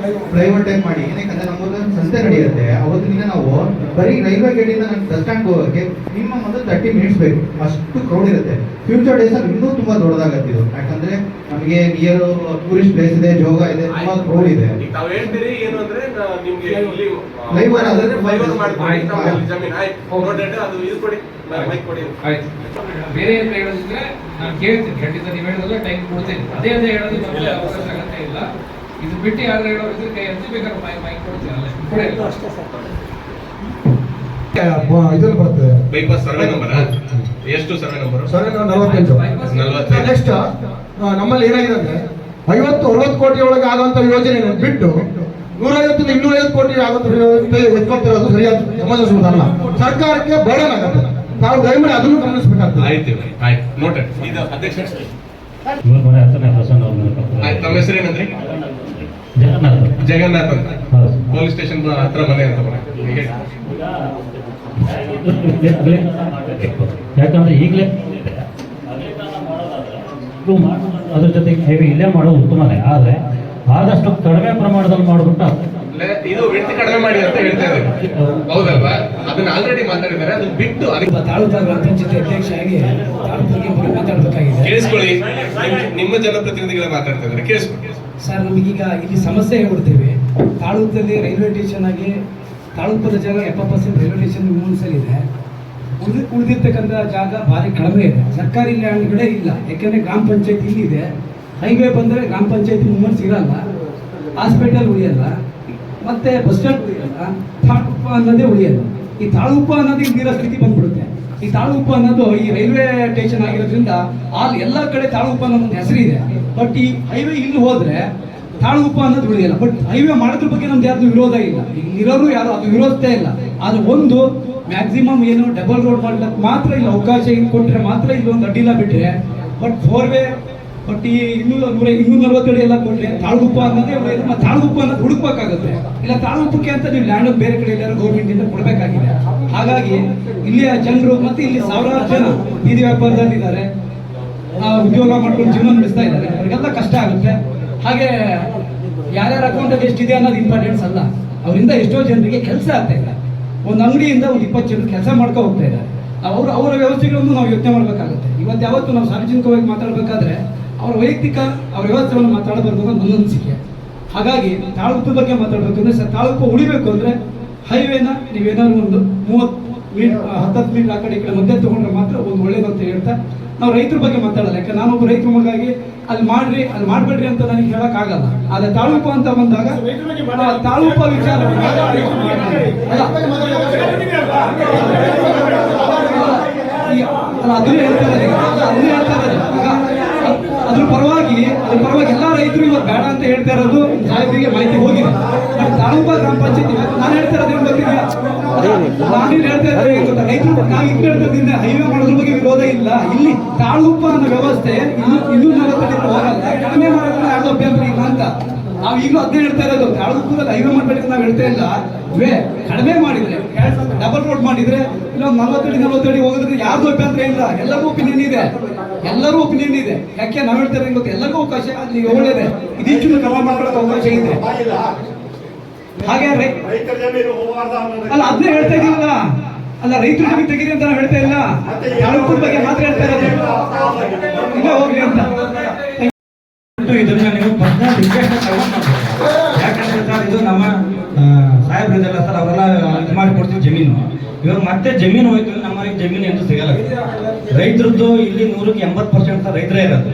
ಫ್ಲೈಓವರ್ ಟೈಪ್ ಮಾಡಿ. ಏನಕ್ಕೆ ನಮ್ಮೂರಲ್ಲಿ ಸಂತೆ ನಡೆಯುತ್ತೆ, ಅವತ್ತಿನ ನಾವು ಬರೀ ರೈಲ್ವೆ ಗೇಟಿಂದ ನಾನು ಬಸ್ ಸ್ಟ್ಯಾಂಡ್ ಹೋಗೋಕ್ಕೆ ಮಿನಿಮಮ್ ಒಂದು 30 ಮಿನಿಟ್ಸ್ ಬೇಕು, ಅಷ್ಟು ಕ್ರೌಡ್ ಇರುತ್ತೆ. ಫ್ಯೂಚರ್ ಡೇಸ್ ಅಲ್ಲಿ ಇನ್ನೂ ತುಂಬಾ ದೊಡ್ಡದಾಗತ್ತೆ ಇದು. ಯಾಕಂದ್ರೆ ನಮಗೆ ನಮಗೆ ನಿಯರ್ ಟೂರಿಸ್ಟ್ ಪ್ಲೇಸ್ ಇದೆ, ಜೋಗ ಇದೆ, ತುಂಬಾ ರೋಡ್ ಇದೆ. ಈಗ ತಾವು ಹೇಳ್ತೀರಿ ಏನು ಅಂದ್ರೆ ನಿಮ್ಗೆ ಇಲ್ಲಿ Flyover ಆದ್ರೆ flyover ಮಾಡ್ಕೊಡಿ, ನಮ್ಮಲ್ಲಿ ಜಮೀನು ಆಯ್ತು ನೋಡ್ರಿ ಅದು ಇದು ಕೊಡಿ ಮೈಕ್ ಕೊಡಿ. ಆಯ್ತು. ಬೇರೆ ಅಂತ ಹೇಳೋದಿದ್ರೆ ನಾನು ಕೇಳ್ತೀನಿ, ಖಂಡಿತ ನೀವು ಹೇಳೋದಲ್ಲ ಟೈಮ್ ಕೊಡ್ತೀನಿ. ಅದೇ ಹೇಳೋದು ನಮಗೆ ಅವಕಾಶ ಆಗತ್ತೆ ಇಲ್ಲ. ಇದು ಬಿಟ್ಟು ಯಾರು ಹೇಳೋದಿದ್ರೆ ಕೈ ಹಚ್ಚಿ ಬೇಕಾದ್ರೆ ಮೈಕ್ ಕೊಡ್ತೀನಿ ಅಲ್ಲ ಕೊಡಿ. ಇದ್ರಲ್ಲಿ ಬರ್ತದೆ ಬೈಪಾಸ್ ಸರ್ವೆ ನಂಬರ್ ಎಷ್ಟು ಸರ್ವೆ ನಂಬರ್? ಸರ್ 48. ನೆಕ್ಸ್ಟ್ ನಮ್ಮಲ್ಲಿ ಏನಾಗಿದೆ ಅಂದ್ರೆ 50-60 ಕೋಟಿ ಒಳಗೆ ಆಗುವಂತ ಯೋಜನೆ ಬಿಟ್ಟು 150-250 ಕೋಟಿ ಆಗುವಂತ ಎತ್ಕೊಳ್ತಿರೋದು ಸರಿಯಾದ ಸಮಂಜಸವಲ್ಲ. ಸರ್ಕಾರಕ್ಕೆ ಬರ್ಡನ್ ಆಗುತ್ತೆ. ನಾವು ದಯಮಾಡಿ ಅದನ್ನು ಗಮನಿಸಬೇಕಾಗ್ತದೆ. ಆಯ್ತು ನೋಟೆಡ್. ಇದು ಅಧ್ಯಕ್ಷ ತಮ್ಮ ಹೆಸರು ಏನಂದ್ರಿ? ಜಗನ್ನಾಥ್ ಅಂತ. ಪೊಲೀಸ್ ಸ್ಟೇಷನ್ ಹತ್ರ ಮನೆ ಅಂತ ಯಾಕಂದ್ರೆ ಈಗಲೇ ಅದ್ರ ಜೊತೆಗೆ ಹೈವೇ ಇಲ್ಲೇ ಮಾಡೋದು ಉತ್ತಮನೇ, ಆದರೆ ಆದಷ್ಟು ಕಡಿಮೆ ಪ್ರಮಾಣದಲ್ಲಿ ಮಾಡಿಬಿಟ್ಟು ಇದು ವ್ಯಕ್ತಿ ಕಡಿಮೆ ಮಾಡಿ ಅಂತ ಹೇಳ್ತಾ ಇದ್ದಾರೆ, ಹೌದಲ್ವಾ? ಅದನ್ನ ಆಲ್ರೆಡಿ ಮಾತಾಡಿದ್ದಾರೆ. ಅದನ್ನ ಬಿಟ್ಟು ಅದಕ್ಕೆ ತಾಲೂಕು ಪಂಚಾಯತಿ ಅಧ್ಯಕ್ಷ ಆಗಿ ತಾಲೂಕಿಗೆ ಮಾತಾಡಬೇಕಾಗಿದೆ. ಕೇಳಿಸ್ಕೊಳ್ಳಿ, ನಿಮ್ಮ ಜನಪ್ರತಿನಿಧಿಗಳ ಮಾತಾಡ್ತಾ ಇದ್ದಾರೆ, ಕೇಳಿಸ್ಕೊಳ್ಳಿ. ಸರ್, ನಮಗೀಗ ಇಲ್ಲಿ ಸಮಸ್ಯೆ ಹೇಳ್ಬಿಡ್ತೀವಿ. ತಾಲೂಕಲ್ಲಿ ರೈಲ್ವೆ ಸ್ಟೇಷನ್ ಆಗಿ ತಾಲೂಕದ ಜಾಗ 70% ರೈಲ್ವೆ ಸ್ಟೇಷನ್ ಮೂವನ್ಸಲ್ಲಿದೆ. ಉಳಿದಿರ್ತಕ್ಕಂಥ ಜಾಗ ಭಾರಿ ಕಡಿಮೆ ಇದೆ. ಸರ್ಕಾರಿ ಲ್ಯಾಂಡ್ಗಳೇ ಇಲ್ಲ. ಯಾಕೆಂದರೆ ಗ್ರಾಮ ಪಂಚಾಯತ್ ಇಲ್ಲಿದೆ. ಹೈವೇ ಬಂದರೆ ಗ್ರಾಮ ಪಂಚಾಯತಿ ಮೂವನ್ಸ್ ಇರಲ್ಲ, ಹಾಸ್ಪಿಟಲ್ ಉಳಿಯಲ್ಲ, ಮತ್ತೆ ಬಸ್ ಸ್ಟ್ಯಾಂಡ್ ಉಳಿಯಲ್ಲ, ತಾಳಗುಪ್ಪ ಅನ್ನೋದೇ ಉಳಿಯಲ್ಲ. ಈ ತಾಳಗುಪ್ಪ ಅನ್ನೋದು ಇಲ್ಲಿರೋ ಸ್ಥಿತಿ ಬಂದ್ಬಿಡುತ್ತೆ. ಈ ತಾಳಗುಪ್ಪ ಅನ್ನೋದು ಈ ರೈಲ್ವೆ ಸ್ಟೇಷನ್ ಆಗಿರೋದ್ರಿಂದ ಅಲ್ಲಿ ಎಲ್ಲ ಕಡೆ ತಾಳಗುಪ್ಪ ಅನ್ನೋ ಒಂದು ಹೆಸರಿದೆ. ಬಟ್ ಈ ಹೈವೇ ಇಲ್ಲಿ ಹೋದ್ರೆ ತಾಳಗುಪ್ಪ ಅನ್ನೋದು ಉಳಿಯಲ್ಲ. ಬಟ್ ಹೈವೇ ಮಾಡೋದ್ರ ಬಗ್ಗೆ ನಮ್ದು ಯಾರ್ದು ವಿರೋಧ ಇಲ್ಲ, ಇಲ್ಲಿರೋರು ಯಾರು ಅದು ವಿರೋಧತೆ ಇಲ್ಲ. ಆದ್ರೆ ಒಂದು ಮ್ಯಾಕ್ಸಿಮಮ್ ಏನು ಡಬಲ್ ರೋಡ್ ಮಾಡ್ಲಿಕ್ಕೆ ಮಾತ್ರ ಇಲ್ಲಿ ಅವಕಾಶ ಕೊಟ್ಟರೆ ಮಾತ್ರ ಇಲ್ಲಿ ಒಂದು ಅಡ್ಡಿಲ್ಲ. ಬಿಟ್ಟರೆ ಬಟ್ 4 ವೇ ಬಟ್ ಈ 240 ಅಡಿ ಎಲ್ಲ ಕೊಟ್ಟರೆ ತಾಳಗುಪ್ಪ ಅನ್ನೋದೇ ಉಳಿಯೋದು. ಮತ್ತೆ ತಾಳಗುಪ್ಪ ಅನ್ನೋದು ಹುಡುಕ್ಬೇಕಾಗುತ್ತೆ. ಇಲ್ಲ ತಾಳಗುಪ್ಪಕ್ಕೆ ಅಂತ ನೀವು ಲ್ಯಾಂಡ್ ಬೇರೆ ಕಡೆ ಎಲ್ಲರೂ ಗೌರ್ಮೆಂಟ್ ಇಂದ ಕೊಡಬೇಕಾಗಿದೆ. ಹಾಗಾಗಿ ಇಲ್ಲಿಯ ಜನರು ಮತ್ತೆ ಇಲ್ಲಿ ಸಾವಿರಾರು ಜನ ಬೀದಿ ವ್ಯಾಪಾರದಲ್ಲಿದ್ದಾರೆ, ಉದ್ಯೋಗ ಮಾಡ್ಕೊಂಡು ಜೀವನ ನಡೆಸ್ತಾ ಇದ್ದಾರೆ. ಅವ್ರಿಗೆಲ್ಲ ಕಷ್ಟ ಆಗುತ್ತೆ. ಹಾಗೆ ಯಾರ್ಯಾರ ಅಕೌಂಟಲ್ಲಿ ಎಷ್ಟಿದೆ ಅನ್ನೋದು ಇಂಪಾರ್ಟೆನ್ಸ್ ಅಲ್ಲ, ಅವರಿಂದ ಎಷ್ಟೋ ಜನರಿಗೆ ಕೆಲಸ ಆಗ್ತಾ ಇಲ್ಲ. ಒಂದು ಅಂಗಡಿಯಿಂದ ಒಂದು 20 ಜನರು ಕೆಲಸ ಮಾಡ್ಕೊ ಹೋಗ್ತಾ ಇದ್ದಾರೆ. ಅವರ ವ್ಯವಸ್ಥೆಗಳನ್ನು ನಾವು ಯೋಚನೆ ಮಾಡಬೇಕಾಗುತ್ತೆ. ಇವತ್ತು ಯಾವತ್ತು ನಾವು ಸಾರ್ವಜನಿಕವಾಗಿ ಮಾತಾಡಬೇಕಾದ್ರೆ ಅವ್ರ ವೈಯಕ್ತಿಕ ಅವ್ರ ವ್ಯವಸ್ಥೆಯನ್ನು ಮಾತಾಡಬಾರ್ದು ಅನ್ನೋದು ನನ್ನ ಅನಿಸಿಕೆ. ಹಾಗಾಗಿ ತಾಲೂಕು ಬಗ್ಗೆ ಮಾತಾಡಬೇಕಂದ್ರೆ ಸರ್, ತಾಲೂಕು ಉಳಿಬೇಕು ಅಂದರೆ ಹೈವೇನ ನೀವೇನಾದ್ರು ಒಂದು 30 ಮೀಟರ್ 10 ಮೀಟರ್ ಆ ಕಡೆ ಈ ಕಡೆ ಮಧ್ಯೆ ತಗೊಂಡ್ರೆ ಮಾತ್ರ ಒಂದು ಒಳ್ಳೇದು ಅಂತ ಹೇಳ್ತಾ ನಾವು ರೈತರ ಬಗ್ಗೆ ಮಾತಾಡಲ್ಲ. ಯಾಕೆ ನಾನೊಬ್ಬ ರೈತರ ಮಗಾಗಿ ಅಲ್ಲಿ ಮಾಡ್ರಿ ಅಲ್ಲಿ ಮಾಡಬೇಡ್ರಿ ಅಂತ ನನಗೆ ಹೇಳೋಕ್ಕಾಗಲ್ಲ. ಆದರೆ ತಾಲೂಕು ಅಂತ ಬಂದಾಗ ತಾಲೂಕು ವಿಚಾರ ಅದನ್ನೇ ಹೇಳ್ತಾರೆ. ಅದ್ರ ಪರವಾಗಿ ಎಲ್ಲ ರೈತರು ಇವತ್ತು ಬೇಡ ಅಂತ ಹೇಳ್ತಾ ಇರೋದು ಸಾಹೇಬರಿಗೆ ಮಾಹಿತಿ ಹೋಗಿದೆ. ತಾಲೂಕು ಗ್ರಾಮ ಪಂಚಾಯತಿ ನಾನು ಹೇಳ್ತಾ ಇರೋದು ಗೊತ್ತಿದೆಯಾ? ನಾನು ಹೇಳ್ತಾ ಇರೋದು ರೈತರು ನಾವು ಇಲ್ಲಿ ಹೇಳ್ತದಿಂದ ಹೈವೇ ಮಾಡೋದ್ರ ಬಗ್ಗೆ ವಿರೋಧ ಇಲ್ಲ. ಇಲ್ಲಿ ತಾಲೂಕು ಅನ್ನೋ ವ್ಯವಸ್ಥೆ 240 ಹೋಗಲ್ಲ, ಕಡಿಮೆ ಮಾಡೋದ್ರಲ್ಲಿ ಯಾವ್ದು ಅಭ್ಯಂತರ ಇಲ್ಲ ಅಂತ ನಾವು ಈಗಲೂ ಅದನ್ನೇ ಹೇಳ್ತಾ ಇರೋದು. ತಾಲೂಕಲ್ಲಿ ಹೈವೇ ಮಾಡ್ಬೇಕಂತ ನಾವು ಹೇಳ್ತಾ ಇಲ್ಲ. ಕಡಿಮೆ ಮಾಡಿದ್ರೆ ಡಬಲ್ ರೋಡ್ ಮಾಡಿದ್ರೆ ಇಲ್ಲ 40 ಅಡಿ ಹೋಗೋದ್ರೆ ಯಾರ್ದು ಅಭ್ಯಂತರ ಇಲ್ಲ. ಎಲ್ಲರಿಗೂ ಒಪಿನಿಯನ್ ಇದೆ. ಯಾಕೆ ನಾವು ಹೇಳ್ತಾ ಇರೋದು ಗೊತ್ತು, ಎಲ್ಲರಿಗೂ ಅವಕಾಶ ಅಲ್ಲಿ ಒಳ್ಳೆಯದೇ. ಇದಿಷ್ಟು ಕ್ರಮ ಮಾಡ್ಕೊಳ್ಳೋಕೆ ಅವಕಾಶ ಇದೆ. ಹಾಗೆ ಅಲ್ಲ ಅದನ್ನೇ ಹೇಳ್ತಾ ಇದೀವಲ್ಲ, ಅಲ್ಲ ರೈತರು ಜಮೀನು ತೆಗೀರಿ ಅಂತ ನಾವು ಹೇಳ್ತಾ ಇಲ್ಲ, ತಾಲೂಕು ಬಗ್ಗೆ ಮಾತ್ರ ಹೇಳ್ತಾ ಇರೋದು. ಇಲ್ಲ ಹೋಗ್ಲಿ ಅಂತ ಇದನ್ನ ನೀವು ಯಾಕಂದ್ರೆ ಸರ್ ಇದು ನಮ್ಮ ಸಾಹೇಬ್ರಿದೆಲ್ಲ ಸರ್, ಅವರೆಲ್ಲ ಇದು ಮಾಡಿಕೊಡ್ತೀವಿ ಜಮೀನು. ಇವಾಗ ಮತ್ತೆ ಜಮೀನು ಹೋಯ್ತು ನಮ್ಮವರಿಗೆ ಜಮೀನು ಎಂದು ಸಿಗಲ್ಲ. ರೈತರದ್ದು ಇಲ್ಲಿ 100% ಸರ್ ರೈತರೇ ಇರೋದು.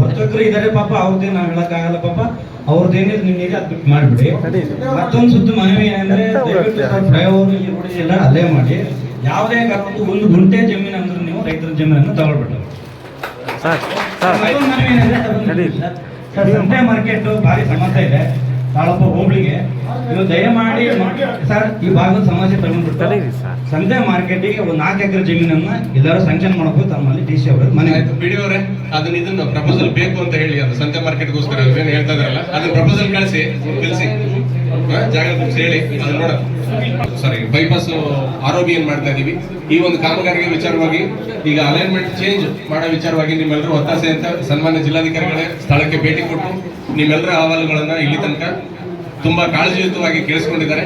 ವರ್ತಕರು ಇದ್ದಾರೆ ಪಾಪ, ಅವ್ರದ್ದೇನು ನಾವು ಹೇಳಕ್ಕಾಗಲ್ಲ ಪಾಪ. ಅವ್ರದ್ದೇನಿದೆ ನೀವು ನೀರಿ ಅದು ಬಿಟ್ಟು ಮಾಡಿಬಿಡಿ. ಮತ್ತೊಂದು ಸುದ್ದಿ ಮನವಿ ಏನಂದ್ರೆ ಫ್ಲೈಓವರ್ ಈ ರೋಡ್ ಎಲ್ಲ ಅಲ್ಲೇ ಮಾಡಿ. ಯಾವುದೇ ಕಾರಣಕ್ಕೂ 1 ಗುಂಟೆ ಜಮೀನು ಅಂದ್ರೆ ನೀವು ರೈತರ ಜಮೀನನ್ನು ತಗೊಳ್ಬಿಟ್ಟು. ಸಂತೆ ಮಾರ್ಕೆಟ್ ಭಾರಿ ಸಮಸ್ಯೆ ಇದೆ ತಾಳಪ್ಪ ಹೋಬಳಿಗೆ. ನೀವು ದಯಮಾಡಿ ಸರ್ ಈ ಭಾಗದ ಸಮಸ್ಯೆ ತಗೊಂಡ್ಬಿಟ್ಟು ಸಂತೆ ಮಾರ್ಕೆಟಿಗೆ ಒಂದು 4 ಎಕರೆ ಜಮೀನನ್ನ ಎಲ್ಲರೂ ಸ್ಯಾಂಕ್ಷನ್ ಮಾಡಬೇಕು. ತಮ್ಮಲ್ಲಿ ಡಿ ಸಿ ಅವರು ಮನೆ ಬಿಡಿಯವರೇ ಇದನ್ನ ಪ್ರಪೋಸಲ್ ಬೇಕು ಅಂತ ಹೇಳಿ ಅದು ಸಂತೆ ಮಾರ್ಕೆಟ್ಗೋಸ್ಕರ ಏನು ಹೇಳ್ತಾ ಇದ್ರಲ್ಲ ಅದನ್ನ ಪ್ರಪೋಸಲ್ ಕಳಿಸಿ ಜಾಗ ಹೇಳಿ ಅದನ್ನ ನೋಡ. ಸಾರಿ, ಬೈಪಾಸ್ ಆರೋಗ್ಯ ಏನ್ ಮಾಡ್ತಾ ಇದೀವಿ. ಈ ಒಂದು ಕಾಮಗಾರಿಗೆ ವಿಚಾರವಾಗಿ ಈಗ ಅಲೈನ್ಮೆಂಟ್ ಚೇಂಜ್ ಮಾಡೋ ವಿಚಾರವಾಗಿ ನಿಮ್ಮೆಲ್ಲರೂ ಒತ್ತಾಸೆ ಅಂತ ಸನ್ಮಾನ್ಯ ಜಿಲ್ಲಾಧಿಕಾರಿಗಳೇ ಸ್ಥಳಕ್ಕೆ ಭೇಟಿ ಕೊಟ್ಟು ನಿಮ್ಮೆಲ್ಲರ ಅಹವಾಲುಗಳನ್ನ ಇಲ್ಲಿ ತನಕ ತುಂಬಾ ಕಾಳಜಿಯುತವಾಗಿ ಕೇಳಿಸ್ಕೊಂಡಿದ್ದಾರೆ.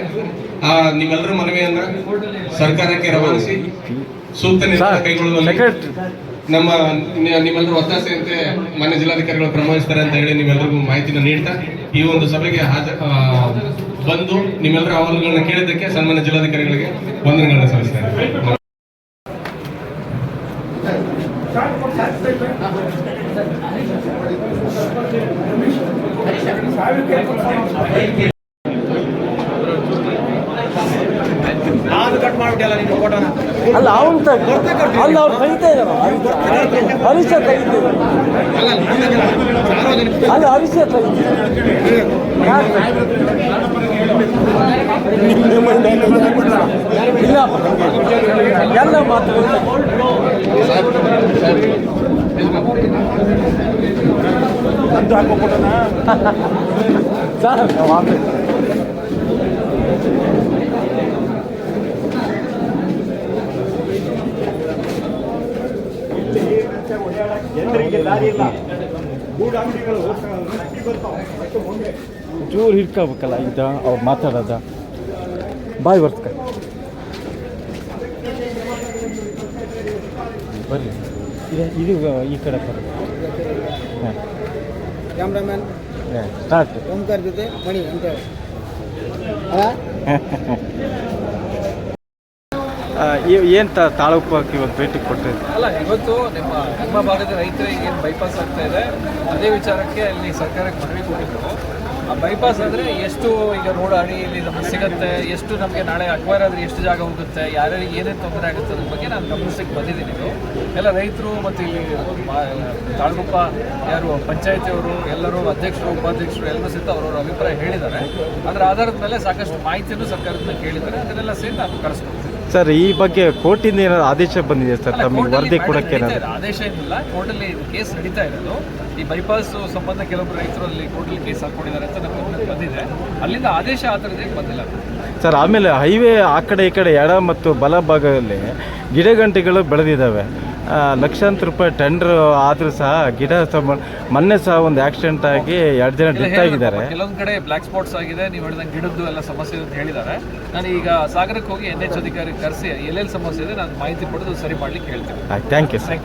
ನಿಮ್ಮೆಲ್ಲರ ಮನವಿಯನ್ನ ಸರ್ಕಾರಕ್ಕೆ ರವಾನಿಸಿ ಸೂಕ್ತ ನಿರ್ಧಾರ ಕೈಗೊಳ್ಳುವಲ್ಲಿ ನಮ್ಮ ನಿಮ್ಮೆಲ್ಲರೂ ಒತ್ತಾಸೆಯಂತೆ ಮಾನ್ಯ ಜಿಲ್ಲಾಧಿಕಾರಿಗಳು ಕ್ರಮ ವಹಿಸ್ತಾರೆ ಅಂತ ಹೇಳಿ ನೀವೆಲ್ಲರಿಗೂ ಮಾಹಿತಿನ ನೀಡ್ತಾ ಈ ಒಂದು ಸಭೆಗೆ ಬಂದು ನಿಮ್ಮೆಲ್ಲರ ಅಹವಾಲುಗಳನ್ನ ಕೇಳಿದ್ದಕ್ಕೆ ಸನ್ಮಾನ್ಯ ಜಿಲ್ಲಾಧಿಕಾರಿಗಳಿಗೆ ವಂದನೆಗಳನ್ನ ಸಲ್ಲಿಸ್ತಾರೆ. ಅಲ್ಲ ಅವನು ಅಲ್ಲ ಅವ್ರು ತೆಗಿತಾ ಇದ್ದಾರೆ ಹರೀಶ ತೆಗಿತೀವಿ ಅಲ್ಲ ಹರೀಶ ಇಲ್ಲ ಎಲ್ಲ ಮಾತು ಸರ್ ಜನರಿಗೆ ದಾರಿ ಇಲ್ಲ. ಗೂಡು ಅಂಗಡಿಗಳು ಮುಂದೆ ಚೂರು ಹಿಡ್ಕೋಬೇಕಲ್ಲ ಇದ ಅವ್ರು ಮಾತಾಡೋದ ಬಾಯ್ ಬರ್ತ್ಕ ಬರ್ರಿ ಇದು ಈ ಕಡೆ ಬರ್ರಿ ಹಾಂ ಕ್ಯಾಮ್ರಾಮನ್ ಸ್ಟಾರ್ಟ್ ಓಂಕಾರ ಜೊತೆ ಮಣಿ ಅಂತ ಏನು ತಾಳೂಪಕ್ಕೆ ಇವತ್ತು ಭೇಟಿ ಕೊಟ್ಟಿರಿ? ಅಲ್ಲ, ಇವತ್ತು ನಮ್ಮ ಭಾಗದ ರೈತರಿಗೆ ಏನು ಬೈಪಾಸ್ ಆಗ್ತಾ ಇದೆ ಅದೇ ವಿಚಾರಕ್ಕೆ ಅಲ್ಲಿ ಸರ್ಕಾರಕ್ಕೆ ಮನವಿ ಕೊಟ್ಟಿದ್ರು. ಆ ಬೈಪಾಸ್ ಅಂದರೆ ಎಷ್ಟು ಈಗ ರೋಡ್ ಅಡಿಯಲ್ಲಿ ನಮಗೆ ಸಿಗುತ್ತೆ, ಎಷ್ಟು ನಮಗೆ ನಾಳೆ ಅಕ್ವೈರ್ ಆದರೆ ಎಷ್ಟು ಜಾಗ ಹೋಗುತ್ತೆ, ಯಾರ್ಯಾರಿಗೆ ಏನೇನು ತೊಂದರೆ ಆಗುತ್ತೆ ಅದ್ರ ಬಗ್ಗೆ ನಾನು ಗಮನಿಸಕ್ಕೆ ಬಂದಿದ್ದೀನಿ. ಇದು ಎಲ್ಲ ರೈತರು ಮತ್ತು ಇಲ್ಲಿ ತಾಳಗುಪ್ಪ ಯಾರು ಪಂಚಾಯತಿಯವರು ಎಲ್ಲರೂ ಅಧ್ಯಕ್ಷರು ಉಪಾಧ್ಯಕ್ಷರು ಎಲ್ಲರೂ ಸಹಿತ ಅವರವರ ಅಭಿಪ್ರಾಯ ಹೇಳಿದ್ದಾರೆ. ಅದರ ಆಧಾರದ ಮೇಲೆ ಸಾಕಷ್ಟು ಮಾಹಿತಿಯನ್ನು ಸರ್ಕಾರದಿಂದ ಕೇಳಿದ್ದಾರೆ. ಅದನ್ನೆಲ್ಲ ಸಹಿತ ನಾನು ಕಳಿಸ್ಕೊಡ್ತೀನಿ. ಸರ್, ಈ ಬಗ್ಗೆ ಕೋರ್ಟಿಂದ ಏನಾದ್ರು ಆದೇಶ ಬಂದಿದೆ ಸರ್ ತಮಗೆ ವರದಿ ಕೊಡೋಕ್ಕೆ? ಆದೇಶ ಏನಿಲ್ಲ, ಕೋರ್ಟಲ್ಲಿ ಕೇಸ್ ನಡೀತಾ ಇರೋದು. ಈ ಬೈಪಾಸ್ ಸಂಬಂಧ ಕೆಲವೊಬ್ಬರು ರೈತರು ಅಲ್ಲಿ ಕೋರ್ಟಲ್ಲಿ ಕೇಸ್ ಹಾಕೊಂಡಿದ್ದಾರೆ ಅಂತ ನಮಗೆ ಗಮನಕ್ಕೆ ಬಂದಿದೆ. ಅಲ್ಲಿಂದ ಆದೇಶ ಆ ಥರದ್ದೇನು ಬಂದಿಲ್ಲ ಸರ್. ಆಮೇಲೆ ಹೈವೇ ಆ ಕಡೆ ಈ ಕಡೆ ಎಡ ಮತ್ತು ಬಲ ಭಾಗದಲ್ಲಿ ಗಿಡಗಂಟೆಗಳು ಬೆಳೆದಿದ್ದಾವೆ. ಲಕ್ಷಾಂತರ ರೂಪಾಯಿ ಟೆಂಡರ್ ಆದರೂ ಸಹ ಗಿಡ ಮೊನ್ನೆ ಸಹ ಒಂದು ಆಕ್ಸಿಡೆಂಟ್ ಆಗಿ 2 ಜನ ಡೆತ್ ಆಗಿದ್ದಾರೆ. ಕೆಲವೊಂದು ಕಡೆ ಬ್ಲ್ಯಾಕ್ ಸ್ಪಾಟ್ಸ್ ಆಗಿದೆ, ನೀವು ಹೇಳಿದಂಗೆ ಗಿಡದ್ದು ಎಲ್ಲ ಸಮಸ್ಯೆ ಅಂತ ಹೇಳಿದ್ದಾರೆ. ನಾನು ಈಗ ಸಾಗರಕ್ಕೆ ಹೋಗಿ NH ಅಧಿಕಾರಿ ಕರೆಸಿ ಎಲ್ಲೆಲ್ಲಿ ಸಮಸ್ಯೆ ಇದೆ ನಾನು ಮಾಹಿತಿ ಪಡೆದು ಸರಿ ಮಾಡ್ಲಿಕ್ಕೆ ಹೇಳ್ತೀನಿ. Thank you sir.